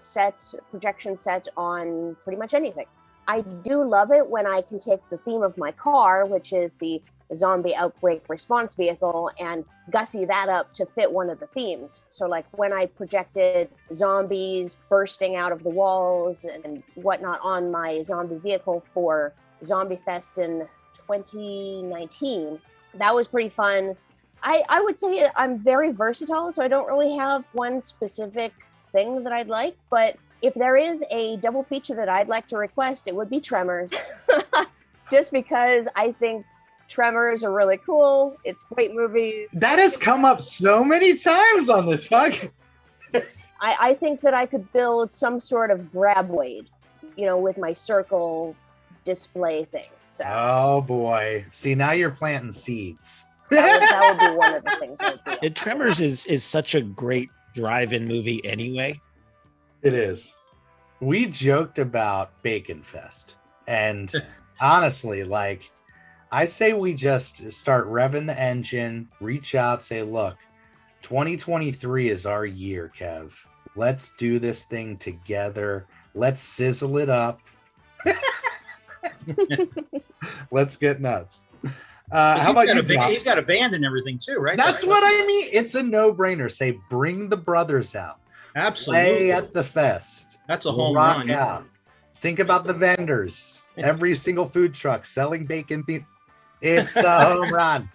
Speaker 3: projection set on pretty much anything. I do love it when I can take the theme of my car, which is the zombie outbreak response vehicle, and gussy that up to fit one of the themes. So like when I projected zombies bursting out of the walls and whatnot on my zombie vehicle for Zombie Fest in 2019, that was pretty fun. I would say I'm very versatile, so I don't really have one specific thing that I'd like, but if there is a double feature that I'd like to request, it would be Tremors. Just because I think Tremors are really cool. It's great movies.
Speaker 1: That has come up so many times on this podcast.
Speaker 3: I think that I could build some sort of grab weight, with my circle display thing. So.
Speaker 1: Oh boy. See, now you're planting seeds.
Speaker 3: That would be one of the things I'd do.
Speaker 2: Tremors is such a great drive-in movie anyway.
Speaker 1: It is. We joked about Bacon Fest, and honestly, I say we just start revving the engine, reach out, say, look, 2023 is our year, Kev. Let's do this thing together. Let's sizzle it up. Let's get nuts. How about you, John?
Speaker 4: He's got a band and everything too, right?
Speaker 1: That's what I mean. It's a no-brainer. Say, bring the brothers out.
Speaker 4: Absolutely.
Speaker 1: Play at the fest.
Speaker 4: That's a home
Speaker 1: Rock
Speaker 4: run.
Speaker 1: out. Think about the vendors. Every single food truck selling bacon. It's the home run.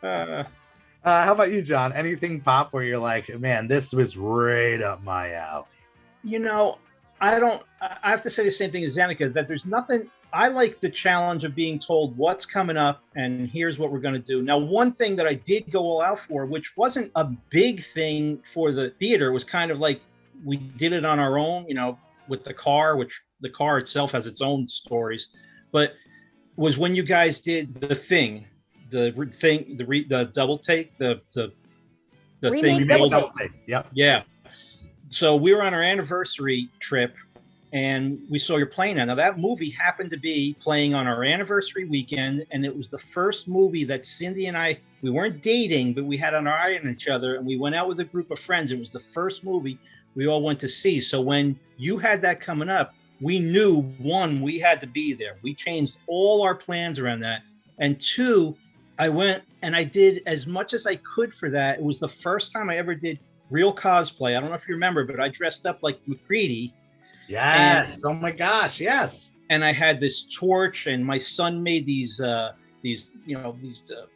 Speaker 1: How about you, John? Anything pop where you're like, man, this was right up my alley?
Speaker 4: I have to say the same thing as Zeneca, that there's nothing. I like the challenge of being told what's coming up and here's what we're going to do. Now, one thing that I did go all out for, which wasn't a big thing for the theater, was kind of like we did it on our own, with the car, which the car itself has its own stories, but was when you guys did the double take, the thing.
Speaker 3: Double take.
Speaker 1: Yep.
Speaker 4: Yeah. So we were on our anniversary trip and we saw your plane. Now that movie happened to be playing on our anniversary weekend. And it was the first movie that Cindy and I, we weren't dating, but we had an eye on each other and we went out with a group of friends. It was the first movie we all went to see. So when you had that coming up, we knew, one, we had to be there. We changed all our plans around that. And two, I went and I did as much as I could for that. It was the first time I ever did real cosplay. I don't know if you remember, but I dressed up like McCready.
Speaker 1: Yes. Oh my gosh. Yes.
Speaker 4: And I had this torch, and my son made these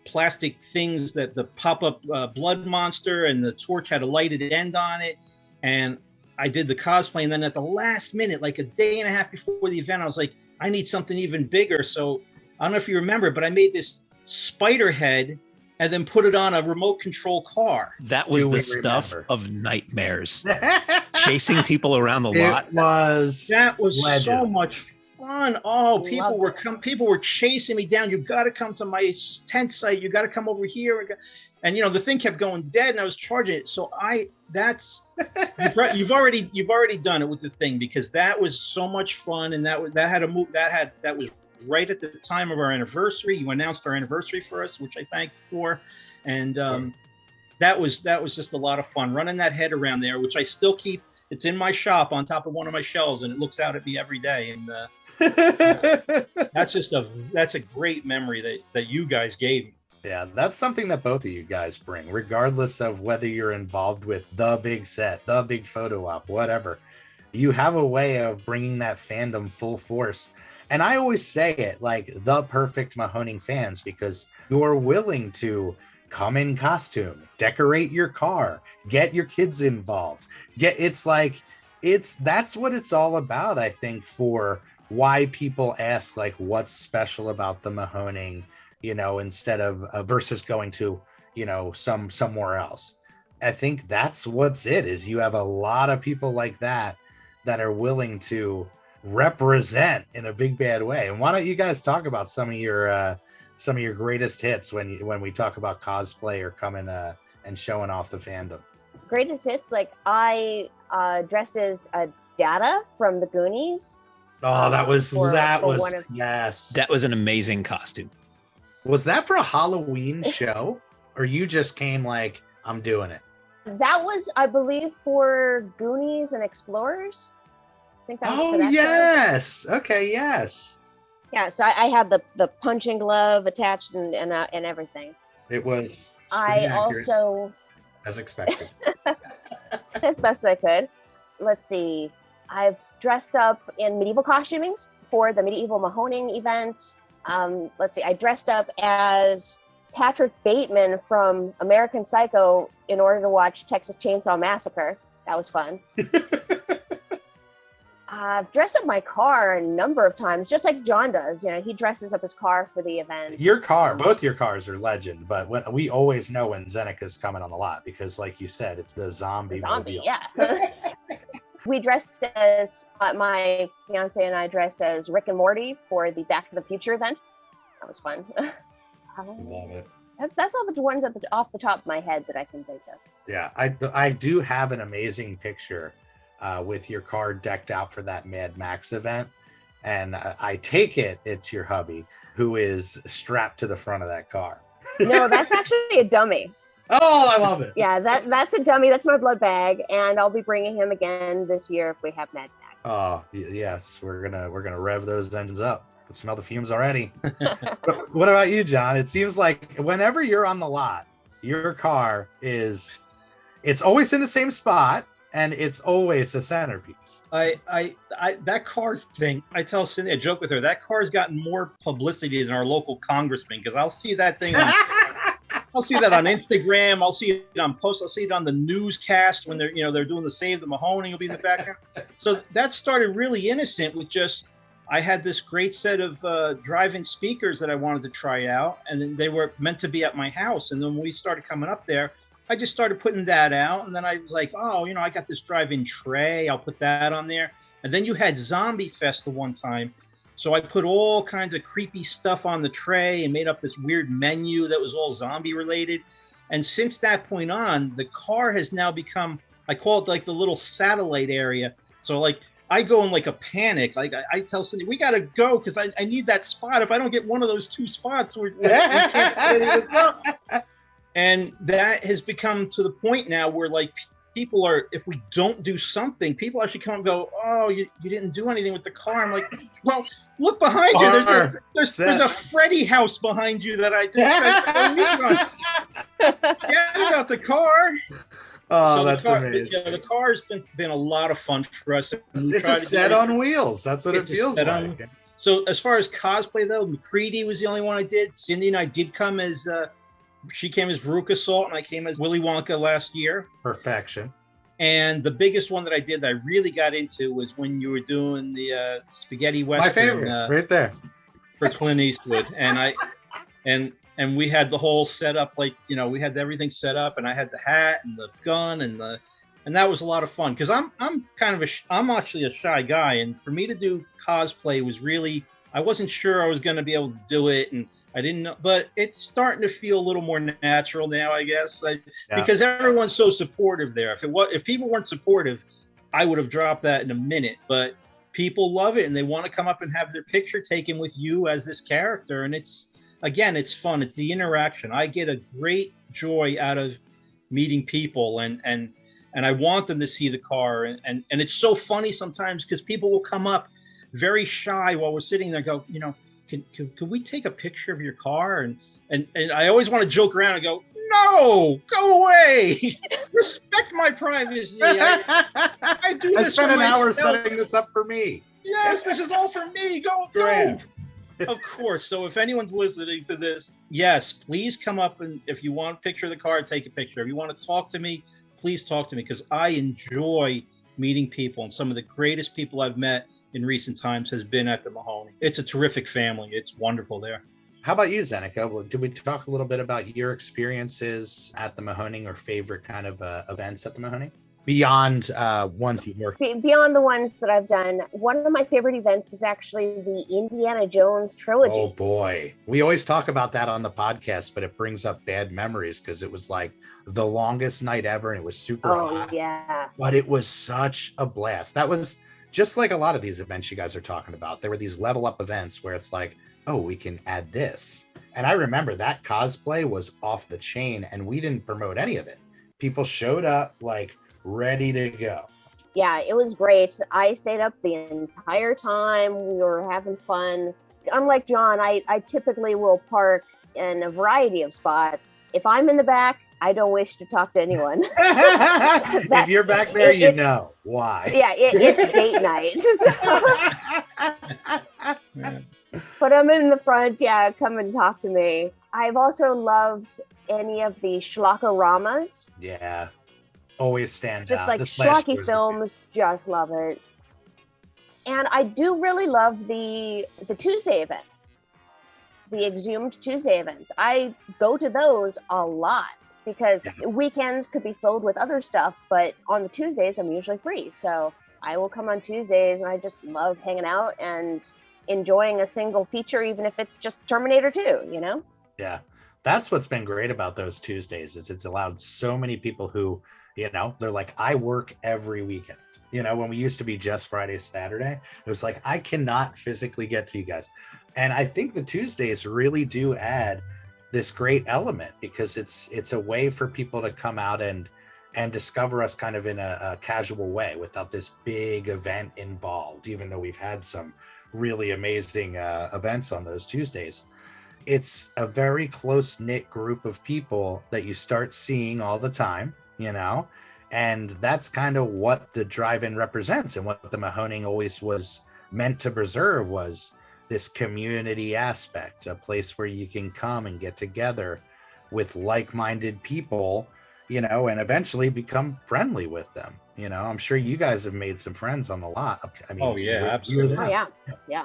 Speaker 4: plastic things that the pop-up blood monster, and the torch had a lighted end on it. And I did the cosplay, and then at the last minute, like a day and a half before the event, I was like, I need something even bigger. So I don't know if you remember, but I made this spider head and then put it on a remote control car.
Speaker 2: That was the stuff of nightmares. Chasing people around the lot.
Speaker 4: That was
Speaker 1: legend.
Speaker 4: So much fun. Oh, people were chasing me down. You've got to come to my tent site. You got to come over here. And you know, the thing kept going dead, and I was charging it. So you've already done it with the thing, because that was so much fun, and that was right at the time of our anniversary. You announced our anniversary for us, which I thank you for, and that was just a lot of fun running that head around there, which I still keep. It's in my shop on top of one of my shelves, and it looks out at me every day. And that's a great memory that you guys gave me.
Speaker 1: Yeah, that's something that both of you guys bring, regardless of whether you're involved with the big set, the big photo op, whatever. You have a way of bringing that fandom full force. And I always say it like the perfect Mahoning fans, because you're willing to come in costume, decorate your car, get your kids involved. That's what it's all about, I think, for why people ask, like, what's special about the Mahoning, you know, instead of versus going to, you know, somewhere else. I think that's what's it is. You have a lot of people like that are willing to represent in a big bad way. And why don't you guys talk about some of your greatest hits when we talk about cosplay or coming and showing off the fandom?
Speaker 3: Greatest hits, like I dressed as Data from the Goonies.
Speaker 1: Oh, that was an
Speaker 2: amazing costume.
Speaker 1: Was that for a Halloween show, or you just came like, I'm doing it?
Speaker 3: That was, I believe, for Goonies and Explorers. I think that was for that
Speaker 1: yes.
Speaker 3: show.
Speaker 1: Okay, yes.
Speaker 3: Yeah, so I had the punching glove attached and everything.
Speaker 1: It was.
Speaker 3: I also,
Speaker 1: as expected,
Speaker 3: as best I could. Let's see. I've dressed up in medieval costumings for the medieval Mahoning event. Let's see. I dressed up as Patrick Bateman from American Psycho in order to watch Texas Chainsaw Massacre. That was fun. I've dressed up my car a number of times, just like John does. You know, he dresses up his car for the event.
Speaker 1: Both your cars are legend, but we always know when Zeneca's coming on the lot, because, like you said, it's the zombie.
Speaker 3: Yeah. We dressed as, my fiance and I dressed as Rick and Morty for the Back to the Future event. That was fun.
Speaker 1: Love it.
Speaker 3: That's all the ones off the top of my head that I can think of.
Speaker 1: Yeah, I do have an amazing picture with your car decked out for that Mad Max event. And I take it's your hubby who is strapped to the front of that car.
Speaker 3: No, that's actually a dummy.
Speaker 1: Oh, I love it.
Speaker 3: Yeah, that's a dummy. That's my blood bag, and I'll be bringing him again this year if we have Mad Max.
Speaker 1: Oh, yes, we're gonna rev those engines up. I can smell the fumes already. What about you, John? It seems like whenever you're on the lot, your car it's always in the same spot, and it's always a centerpiece.
Speaker 4: I that car thing, I tell Cindy, I joke with her, that car's gotten more publicity than our local congressman, because I'll see that thing on I'll see that on Instagram. I'll see it on posts. I'll see it on the newscast when they're doing the Save the Mahoning will be in the background. So that started really innocent with just, I had this great set of drive-in speakers that I wanted to try out, and then they were meant to be at my house. And then when we started coming up there, I just started putting that out. And then I was like, oh, I got this drive-in tray. I'll put that on there. And then you had Zombie Fest the one time. So I put all kinds of creepy stuff on the tray and made up this weird menu that was all zombie related. And since that point on, the car has now become, I call it like the little satellite area. So like I go in like a panic. Like I tell Cindy, we got to go because I need that spot. If I don't get one of those two spots, we can't get it up. And that has become to the point now where like people are, if we don't do something, people actually come and go, oh, you didn't do anything with the car. I'm like, well, look behind you. There's a Freddy house behind you that I just forget about the car.
Speaker 1: Oh,
Speaker 4: so
Speaker 1: that's amazing.
Speaker 4: The car has been a lot of fun for us.
Speaker 1: It's a set on wheels. That's what it feels like.
Speaker 4: So as far as cosplay though, McCready was the only one I did. Cindy and I did come as she came as Veruca Salt and I came as Willy Wonka last year.
Speaker 1: Perfection.
Speaker 4: And the biggest one that I did that I really got into was when you were doing the spaghetti western.
Speaker 1: My favorite, right there.
Speaker 4: For Clint Eastwood. And and we had the whole setup, like, you know, we had everything set up, and I had the hat and the gun and that was a lot of fun, because I'm kind of I'm actually a shy guy, and for me to do cosplay was really, I wasn't sure I was going to be able to do it, and I didn't know, but it's starting to feel a little more natural now, I guess, because everyone's so supportive there. If people weren't supportive, I would have dropped that in a minute, but people love it and they want to come up and have their picture taken with you as this character. And it's fun. It's the interaction. I get a great joy out of meeting people, and I want them to see the car. And it's so funny sometimes, because people will come up very shy while we're sitting there and go, you know, can we take a picture of your car? And I always want to joke around and go, no, go away. Respect my privacy. I do this.
Speaker 1: I spent an hour setting this up for me.
Speaker 4: Yes, this is all for me. Go. Of course. So if anyone's listening to this, yes, please come up, and if you want a picture of the car, take a picture. If you want to talk to me, please talk to me, because I enjoy meeting people, and some of the greatest people I've met in recent times has been at the Mahoning. It's a terrific family. It's wonderful there.
Speaker 1: How about you, Zeneca? Well, did we talk a little bit about your experiences at the Mahoning, or favorite kind of events at the Mahoning? Beyond ones you've worked.
Speaker 3: Beyond the ones that I've done, one of my favorite events is actually the Indiana Jones trilogy.
Speaker 1: Oh boy. We always talk about that on the podcast, but it brings up bad memories, because it was like the longest night ever, and it was super hot.
Speaker 3: Yeah.
Speaker 1: But it was such a blast. That was just like a lot of these events you guys are talking about. There were these level up events where it's like, oh, we can add this. And I remember that cosplay was off the chain, and we didn't promote any of it. People showed up like ready to go.
Speaker 3: Yeah, it was great. I stayed up the entire time. We were having fun. Unlike John, I typically will park in a variety of spots. If I'm in the back, I don't wish to talk to anyone.
Speaker 1: If you're back there, you know why.
Speaker 3: Yeah, it's date night. But I'm in the front. Yeah, come and talk to me. I've also loved any of the Schlockeramas.
Speaker 1: Yeah, always stand out.
Speaker 3: Just like schlocky films, just love it. And I do really love the Tuesday events, the Exhumed Tuesday events. I go to those a lot, because weekends could be filled with other stuff, but on the Tuesdays, I'm usually free. So I will come on Tuesdays, and I just love hanging out and enjoying a single feature, even if it's just Terminator 2, you know?
Speaker 1: Yeah, that's what's been great about those Tuesdays, is it's allowed so many people who, you know, they're like, I work every weekend. You know, when we used to be just Friday, Saturday, it was like, I cannot physically get to you guys. And I think the Tuesdays really do add this great element, because it's a way for people to come out and discover us kind of in a casual way, without this big event involved, even though we've had some really amazing events on those Tuesdays. It's a very close-knit group of people that you start seeing all the time, you know, and that's kind of what the drive-in represents, and what the Mahoning always was meant to preserve, was this community aspect, a place where you can come and get together with like-minded people, you know, and eventually become friendly with them. You know, I'm sure you guys have made some friends on the lot. I mean,
Speaker 4: oh yeah, absolutely.
Speaker 3: Oh yeah.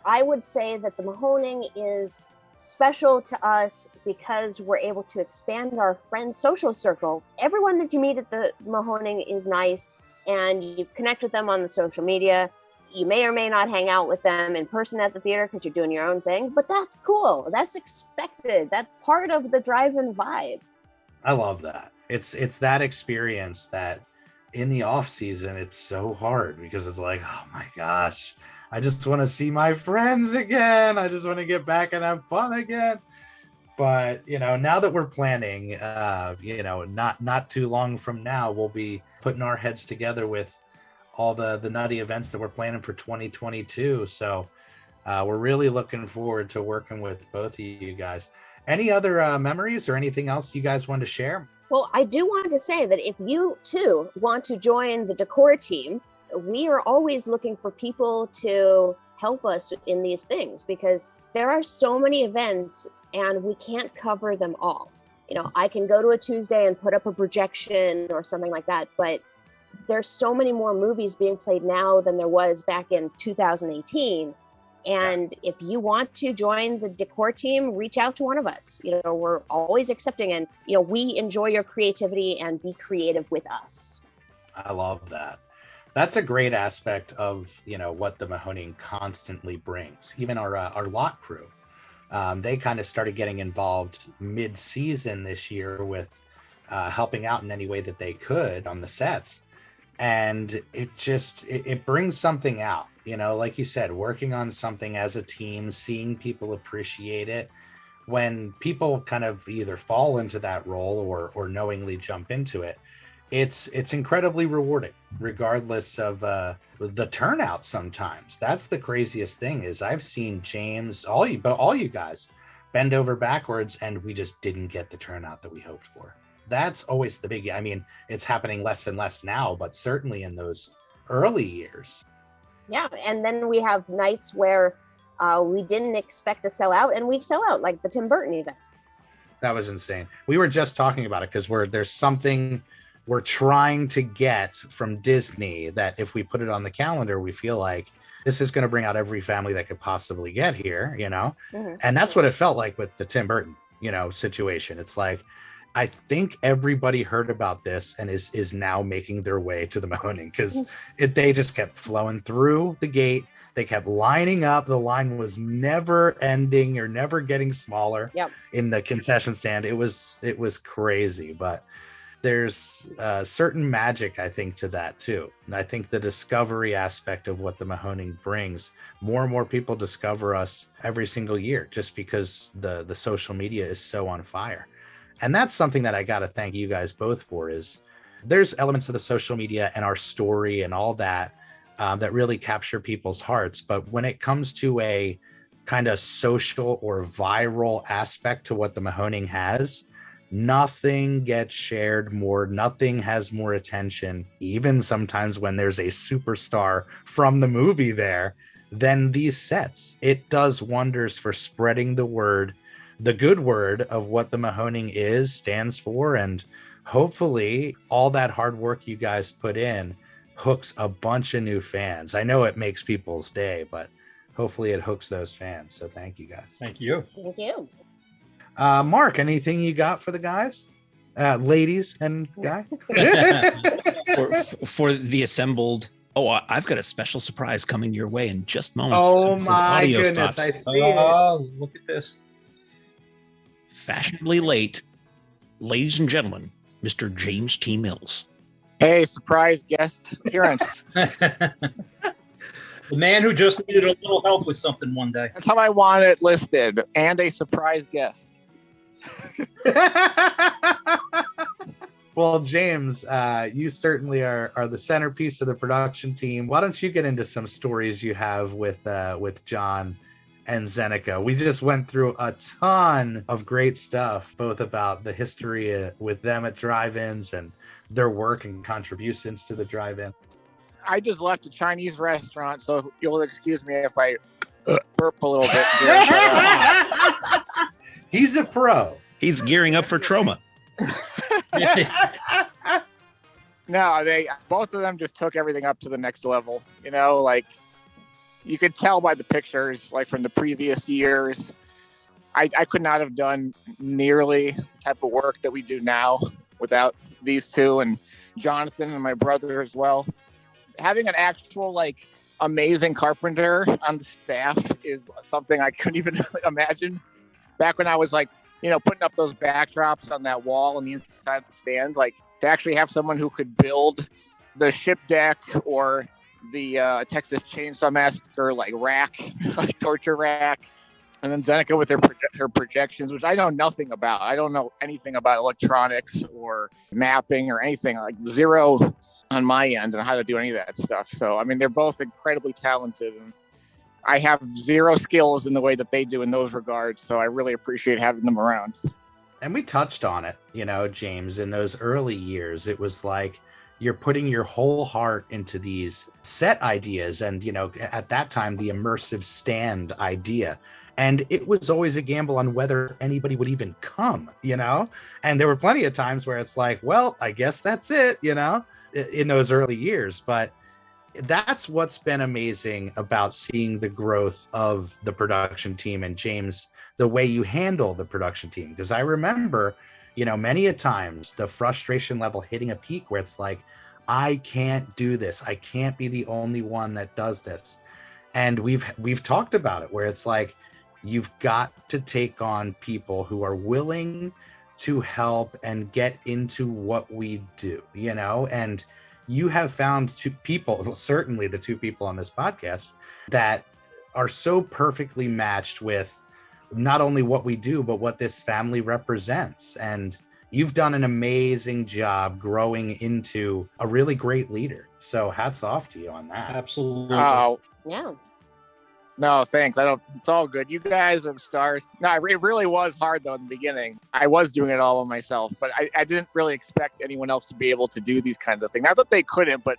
Speaker 3: I would say that the Mahoning is special to us because we're able to expand our friends' social circle. Everyone that you meet at the Mahoning is nice, and you connect with them on the social media. You may or may not hang out with them in person at the theater because you're doing your own thing, but that's cool. That's expected. That's part of the drive-in vibe.
Speaker 1: I love that. It's that experience that in the off season, it's so hard, because it's like, oh my gosh, I just want to see my friends again. I just want to get back and have fun again. But, you know, now that we're planning, you know, not too long from now, we'll be putting our heads together with all the nutty events that we're planning for 2022. So we're really looking forward to working with both of you guys. Any other memories or anything else you guys want to share?
Speaker 3: Well, I do want to say that if you too want to join the decor team, we are always looking for people to help us in these things, because there are so many events and we can't cover them all. You know, I can go to a Tuesday and put up a projection or something like that, but there's so many more movies being played now than there was back in 2018. And if you want to join the decor team, reach out to one of us. We're always accepting, and we enjoy your creativity, and be creative with us.
Speaker 1: I love that. That's a great aspect of what the Mahoning constantly brings. Even our lot crew, they kind of started getting involved mid-season this year with helping out in any way that they could on the sets, and it brings something out. Like you said, working on something as a team, seeing people appreciate it. When people kind of either fall into that role or knowingly jump into it, it's incredibly rewarding, regardless of the turnout. Sometimes that's the craziest thing is I've seen James, all you guys bend over backwards, and we just didn't get the turnout that we hoped for. That's always the biggie. I mean, it's happening less and less now, but certainly in those early years.
Speaker 3: Yeah, and then we have nights where we didn't expect to sell out, and we sell out, like the Tim Burton event.
Speaker 1: That was insane. We were just talking about it because there's something we're trying to get from Disney that if we put it on the calendar, we feel like this is going to bring out every family that could possibly get here,
Speaker 3: Mm-hmm.
Speaker 1: And that's what it felt like with the Tim Burton, situation. It's like, I think everybody heard about this and is now making their way to the Mahoning because they just kept flowing through the gate. They kept lining up. The line was never ending or never getting smaller.
Speaker 3: Yep.
Speaker 1: In the concession stand. It was crazy, but there's a certain magic, I think, to that too. And I think the discovery aspect of what the Mahoning brings, more and more people discover us every single year just because the social media is so on fire. And that's something that I got to thank you guys both for is there's elements of the social media and our story and all that that really capture people's hearts. But when it comes to a kind of social or viral aspect to what the Mahoning has, nothing gets shared more. Nothing has more attention, even sometimes when there's a superstar from the movie there, than these sets. It does wonders for spreading the word, the good word of what the Mahoning stands for, and hopefully all that hard work you guys put in hooks a bunch of new fans. I know it makes people's day, but hopefully it hooks those fans. So thank you guys.
Speaker 4: Thank you.
Speaker 3: Thank you.
Speaker 1: Mark, anything you got for the guys, ladies and guy?
Speaker 2: for the assembled. Oh, I've got a special surprise coming your way in just moments.
Speaker 1: Oh my goodness,
Speaker 2: stops.
Speaker 1: I see it.
Speaker 4: Oh, look at this.
Speaker 2: Fashionably late, ladies and gentlemen, Mr. James T. Mills.
Speaker 5: Hey, surprise guest appearance.
Speaker 4: The man who just needed a little help with something one day.
Speaker 5: That's how I want it listed, and a surprise guest.
Speaker 1: Well, James, you certainly are the centerpiece of the production team. Why don't you get into some stories you have with John and Zeneca? We just went through a ton of great stuff, both about the history with them at drive-ins and their work and contributions to the drive-in.
Speaker 5: I just left a Chinese restaurant, so you'll excuse me if I burp a little bit.
Speaker 1: He's a pro.
Speaker 2: He's gearing up for trauma.
Speaker 5: No, both of them just took everything up to the next level. Like you could tell by the pictures, like from the previous years. I could not have done nearly the type of work that we do now without these two, and Jonathan and my brother as well. Having an actual amazing carpenter on the staff is something I couldn't even imagine. Back when I was putting up those backdrops on that wall on the inside of the stands, to actually have someone who could build the ship deck or the Texas Chainsaw Massacre rack, torture rack, and then Zeneca with her projections, which I know nothing about. I don't know anything about electronics or mapping or anything, zero on my end on how to do any of that stuff. So, I mean, they're both incredibly talented, and I have zero skills in the way that they do in those regards. So I really appreciate having them around.
Speaker 1: And we touched on it, James, in those early years. It was like you're putting your whole heart into these set ideas. And, at that time, the immersive stand idea. And it was always a gamble on whether anybody would even come, And there were plenty of times where it's like, well, I guess that's it, in those early years. But that's what's been amazing about seeing the growth of the production team, and James, the way you handle the production team. Because I remember, many a times the frustration level hitting a peak where it's like, I can't do this. I can't be the only one that does this. And we've talked about it where it's like, you've got to take on people who are willing to help and get into what we do, and you have found two people, certainly the two people on this podcast, that are so perfectly matched with not only what we do, but what this family represents. And you've done an amazing job growing into a really great leader. So hats off to you on that.
Speaker 4: Absolutely.
Speaker 5: Oh,
Speaker 3: Yeah.
Speaker 5: no, thanks. It's all good. You guys are the stars. No, it really was hard though in the beginning. I was doing it all by myself, but I didn't really expect anyone else to be able to do these kinds of things. Not that they couldn't, but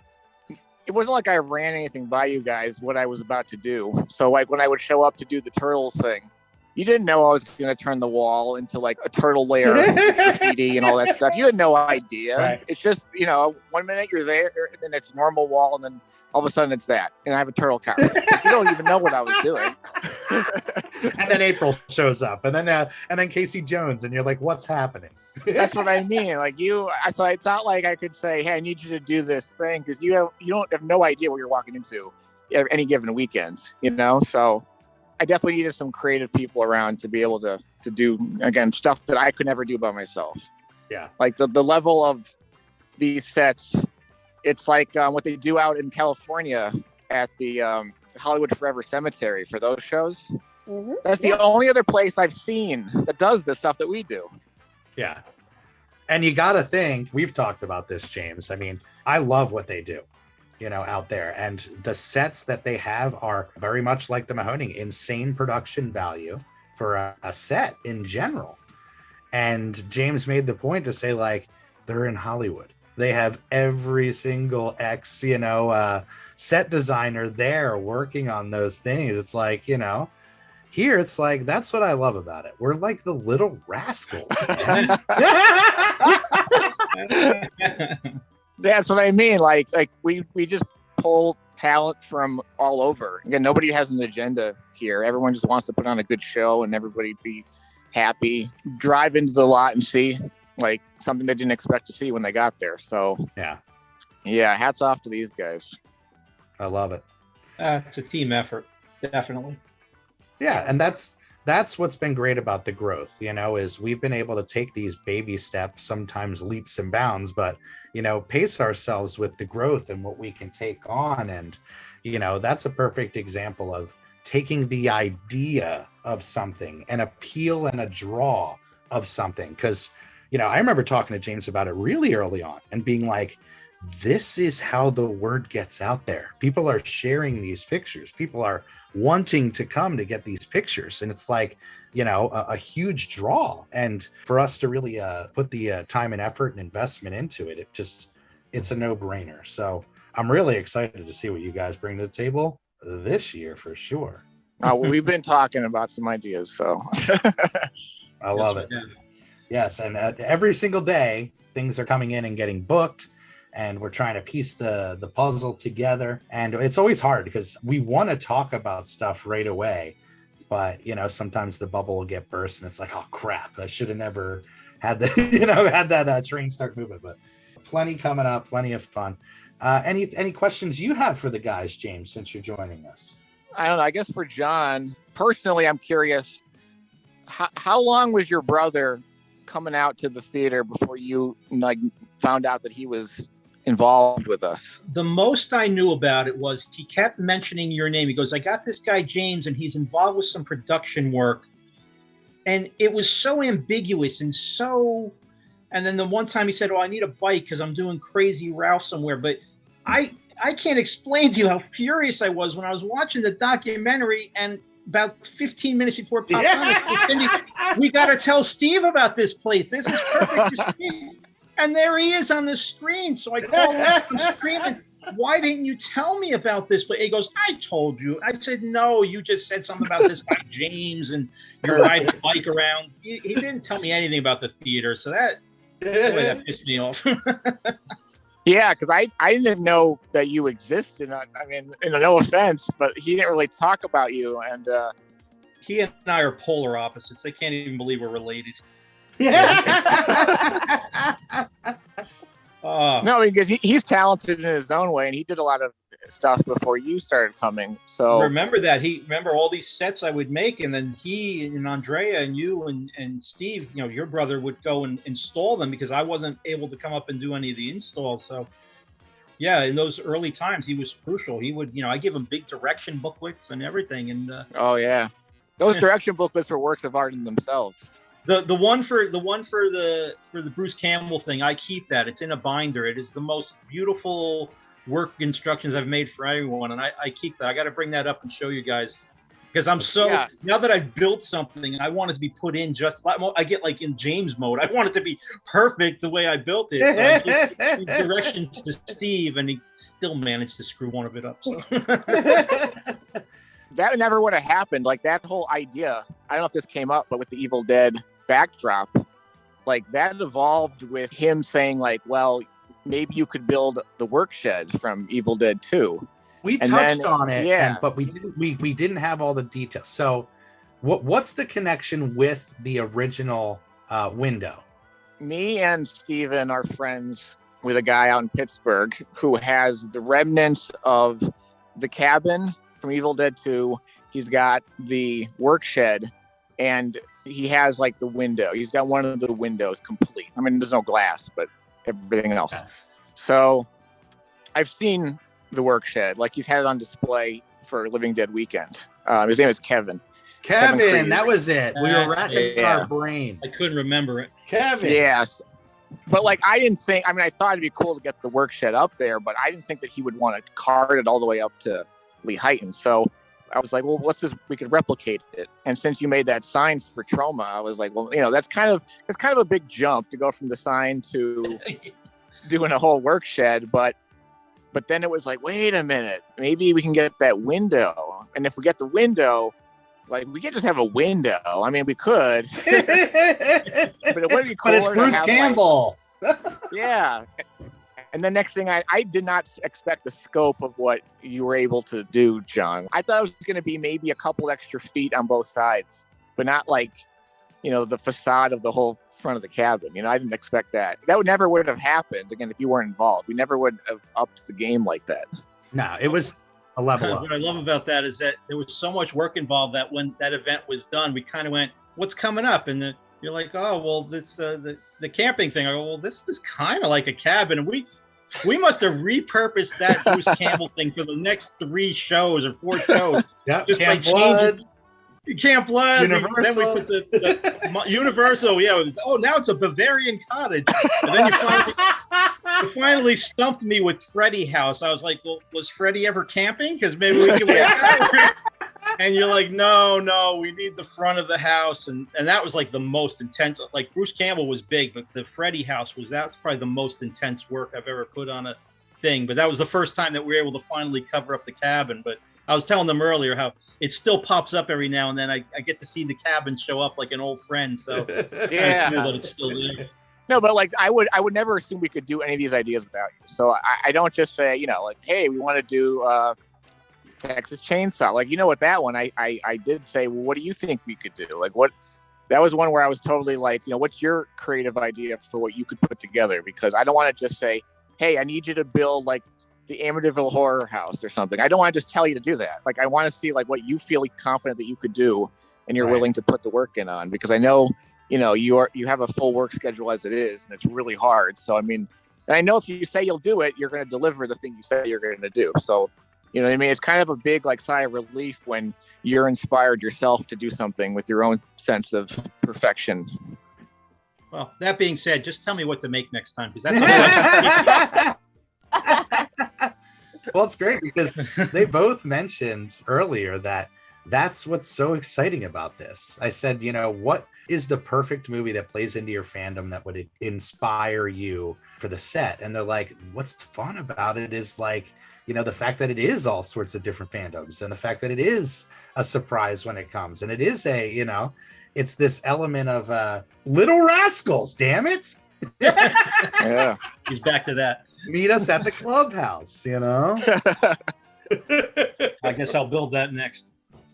Speaker 5: it wasn't like I ran anything by you guys, what I was about to do. So like when I would show up to do the turtles thing, you didn't know I was going to turn the wall into like a turtle lair with graffiti and all that stuff. You had no idea. Right. It's just, 1 minute you're there and then it's normal wall and then all of a sudden it's that. And I have a turtle costume. You don't even know what I was doing.
Speaker 1: And then April shows up and then Casey Jones and you're like, what's happening?
Speaker 5: That's what I mean. Like so it's not like I could say, hey, I need you to do this thing because you don't have no idea what you're walking into any given weekend, So I definitely needed some creative people around to be able to do, again, stuff that I could never do by myself.
Speaker 1: Yeah.
Speaker 5: Like the level of these sets, it's like what they do out in California at the Hollywood Forever Cemetery for those shows. Mm-hmm. That's the only other place I've seen that does the stuff that we do.
Speaker 1: Yeah. And you got to think, we've talked about this, James. I mean, I love what they do, out there. And the sets that they have are very much like the Mahoning, insane production value for a set in general. And James made the point to say, like, they're in Hollywood. They have every single set designer there working on those things. It's like, here it's like, that's what I love about it. We're like the little rascals.
Speaker 5: That's what I mean. Like we just pull talent from all over. Again, nobody has an agenda here. Everyone just wants to put on a good show and everybody be happy. Drive into the lot and see like something they didn't expect to see when they got there. So yeah, hats off to these guys.
Speaker 1: I love it.
Speaker 4: It's a team effort, definitely.
Speaker 1: Yeah, and that's what's been great about the growth, is we've been able to take these baby steps, sometimes leaps and bounds, but, pace ourselves with the growth and what we can take on. And, that's a perfect example of taking the idea of something, an appeal and a draw of something. Because, I remember talking to James about it really early on and being like, this is how the word gets out there. People are sharing these pictures. People are wanting to come to get these pictures. And it's like, a huge draw. And for us to really put the time and effort and investment into it, it's a no-brainer. So I'm really excited to see what you guys bring to the table this year for sure.
Speaker 5: We've been talking about some ideas, so.
Speaker 1: I love it. Yes, and every single day, things are coming in and getting booked. And we're trying to piece the puzzle together. And it's always hard because we want to talk about stuff right away. But, sometimes the bubble will get burst and it's like, oh, crap, I should have never had that train start moving. But plenty coming up, plenty of fun. Any questions you have for the guys, James, since you're joining us?
Speaker 5: I don't know. I guess for John, personally, I'm curious, how long was your brother coming out to the theater before you found out that he was involved with us?
Speaker 4: The most I knew about it was he kept mentioning your name. He goes, I got this guy James and he's involved with some production work. And it was so ambiguous and then the one time he said, I need a bike because I'm doing Crazy Ralph somewhere. But I can't explain to you how furious I was when I was watching the documentary and about 15 minutes before it popped on, we got to tell Steve about this place. This is perfect for Steve. And there he is on the screen. So I called him and screaming, why didn't you tell me about this? But he goes, I told you. I said, no, you just said something about this guy, James, and you're riding a bike around. He didn't tell me anything about the theater. So that pissed me off.
Speaker 5: Yeah, because I didn't know that you existed. I mean, no offense, but he didn't really talk about you. And
Speaker 4: he and I are polar opposites. I can't even believe we're related.
Speaker 5: No, because he's talented in his own way, and he did a lot of stuff before you started coming. So
Speaker 4: remember that remember all these sets I would make, and then he and Andrea and you and Steve, your brother, would go and install them because I wasn't able to come up and do any of the installs. So yeah, in those early times, he was crucial. He would, I give him big direction booklets and everything. And
Speaker 5: oh yeah, those direction booklets were works of art in themselves.
Speaker 4: The one for the Bruce Campbell thing, I keep that. It's in a binder. It is the most beautiful work instructions I've made for everyone, and I keep that. I got to bring that up and show you guys because I'm now that I've built something, I want it to be put in just like I get like in James mode. I want it to be perfect the way I built it. So I give directions to Steve, and he still managed to screw one of it up. So.
Speaker 5: That never would have happened. Like that whole idea, I don't know if this came up, but with the Evil Dead backdrop, like that evolved with him saying like, well, maybe you could build the work shed from Evil Dead 2.
Speaker 1: We touched on it, but we didn't have all the details. So what's the connection with the original window?
Speaker 5: Me and Steven are friends with a guy out in Pittsburgh who has the remnants of the cabin from Evil Dead 2. He's got the work shed, and he has like the window. He's got one of the windows complete. I mean, there's no glass, but everything else. Okay. So I've seen the work shed. Like he's had it on display for Living Dead Weekend. His name is Kevin.
Speaker 1: Kevin, that was it. We were racking our brain.
Speaker 4: I couldn't remember it.
Speaker 1: Kevin.
Speaker 5: Yes. But like, I didn't think, I thought it'd be cool to get the work shed up there, but I didn't think that he would want to cart it all the way up to Lehighton. So I was like, well, we could replicate it. And since you made that sign for Trauma, I was like, well, that's kind of a big jump to go from the sign to doing a whole work shed. But then it was like, wait a minute, maybe we can get that window. And if we get the window, like we could just have a window. I mean, we could, but it would be cooler.
Speaker 1: But it's Bruce Campbell.
Speaker 5: Yeah. And the next thing, I did not expect the scope of what you were able to do, John. I thought it was going to be maybe a couple extra feet on both sides, but not like, the facade of the whole front of the cabin. I didn't expect that. That never would have happened, again, if you weren't involved. We never would have upped the game like that.
Speaker 1: No, it was a level up.
Speaker 4: What I love about that is that there was so much work involved that when that event was done, we kind of went, what's coming up? And you're like, oh, well, this the camping thing. I go, well, this is kind of like a cabin. And we must have repurposed that Bruce Campbell thing for the next 3 shows or 4 shows.
Speaker 1: Yeah,
Speaker 4: just
Speaker 1: Camp Blood.
Speaker 4: Camp Blood.
Speaker 1: Universal.
Speaker 4: Then we put the Universal. Yeah. Now it's a Bavarian cottage. And then you finally stumped me with Freddy House. I was like, well, was Freddy ever camping? Because maybe we can. And you're like, no, we need the front of the house. And that was like the most intense. Like Bruce Campbell was big, but the Freddy house that's probably the most intense work I've ever put on a thing. But that was the first time that we were able to finally cover up the cabin. But I was telling them earlier how it still pops up every now and then. I get to see the cabin show up like an old friend. So
Speaker 5: yeah,
Speaker 4: cool that it's still there.
Speaker 5: No, but like I would never assume we could do any of these ideas without you. So I don't just say, like, hey, we want to do Texas Chainsaw. Like, what that one, I did say, well, what do you think we could do? Like, that was one where I was totally like, what's your creative idea for what you could put together? Because I don't want to just say, hey, I need you to build like the Amityville Horror House or something. I don't want to just tell you to do that. Like, I want to see like what you feel confident that you could do and you're willing to put the work in on, because I know, you have a full work schedule as it is, and it's really hard. So, and I know if you say you'll do it, you're going to deliver the thing you say you're going to do. So, you know what I mean? It's kind of a big like sigh of relief when you're inspired yourself to do something with your own sense of perfection.
Speaker 4: Well, that being said, just tell me what to make next time, because that's
Speaker 1: Well, it's great because they both mentioned earlier that that's what's so exciting about this. I said, what is the perfect movie that plays into your fandom that would inspire you for the set? And they're like, what's fun about it is like, the fact that it is all sorts of different fandoms, and the fact that it is a surprise when it comes, and it is it's this element of Little Rascals, damn it.
Speaker 5: Yeah,
Speaker 4: he's back to that.
Speaker 1: Meet us at the clubhouse, you know?
Speaker 4: I guess I'll build that next.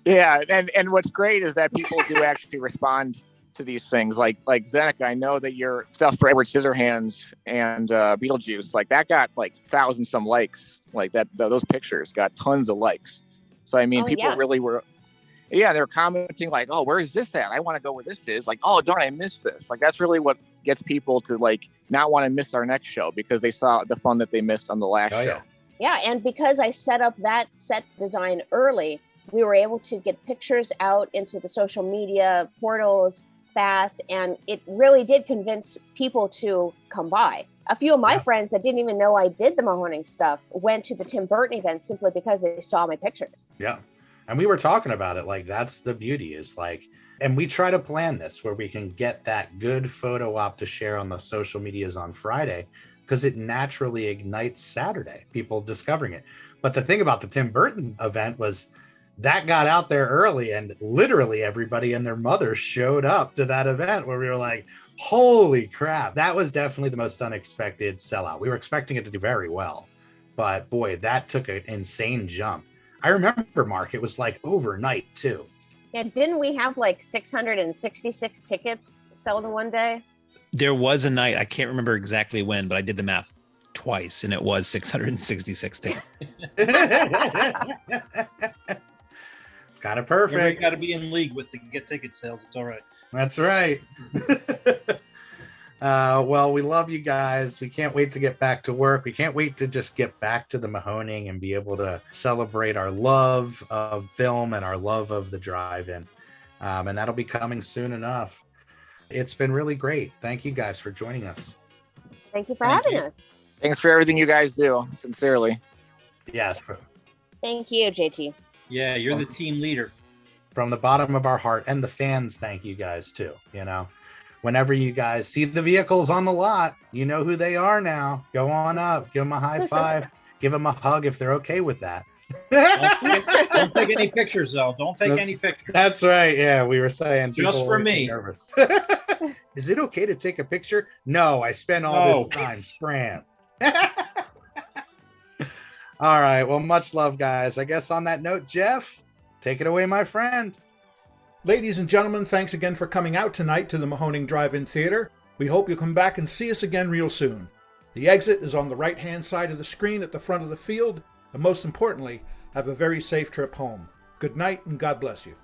Speaker 5: Yeah, and what's great is that people do actually respond to these things. Like Zeneca, I know that your stuff for Edward Scissorhands and Beetlejuice, like that got like thousands some likes. Like that, those pictures got tons of likes. So I mean, people really were. Yeah, they're commenting like, "Oh, where is this at? I want to go where this is." Like, "Oh, darn, I missed this." Like that's really what gets people to like not want to miss our next show because they saw the fun that they missed on the last show.
Speaker 3: Yeah, and because I set up that set design early, we were able to get pictures out into the social media portals fast, and it really did convince people to come by. A few of my friends that didn't even know I did the Mahoning stuff went to the Tim Burton event simply because they saw my pictures.
Speaker 1: Yeah. And we were talking about it, like that's the beauty is like, and we try to plan this where we can get that good photo op to share on the social medias on Friday because it naturally ignites Saturday, people discovering it. But the thing about the Tim Burton event was that got out there early and literally everybody and their mother showed up to that event where we were like, holy crap. That was definitely the most unexpected sellout. We were expecting it to do very well, but boy, that took an insane jump. I remember, Mark, it was like overnight too.
Speaker 3: Yeah, didn't we have like 666 tickets sold in one day?
Speaker 2: There was a night, I can't remember exactly when, but I did the math twice and it was 666 tickets.
Speaker 1: It's kind of perfect.
Speaker 4: You got to be in league with to get ticket sales. It's all right.
Speaker 1: That's right. Well, we love you guys. We can't wait to get back to work. We can't wait to just get back to the Mahoning and be able to celebrate our love of film and our love of the drive-in. And that'll be coming soon enough. It's been really great. Thank you guys for joining us.
Speaker 3: Thank you for having us.
Speaker 5: Thanks for everything you guys do. Sincerely.
Speaker 1: Yes.
Speaker 3: Thank you, JT.
Speaker 4: Yeah, you're the team leader.
Speaker 1: From the bottom of our heart, and the fans thank you guys too. You know, whenever you guys see the vehicles on the lot, you know who they are now. Go on up, give them a high five, give them a hug if they're okay with that.
Speaker 4: Don't take any pictures though. Don't take any pictures.
Speaker 1: That's right. Yeah, we were saying
Speaker 4: just for me.
Speaker 1: Nervous. Is it okay to take a picture? No, I spent all this time spraying. All right. Well, much love, guys. I guess on that note, Jeff, take it away, my friend.
Speaker 6: Ladies and gentlemen, thanks again for coming out tonight to the Mahoning Drive-In Theater. We hope you'll come back and see us again real soon. The exit is on the right-hand side of the screen at the front of the field, and most importantly, have a very safe trip home. Good night and God bless you.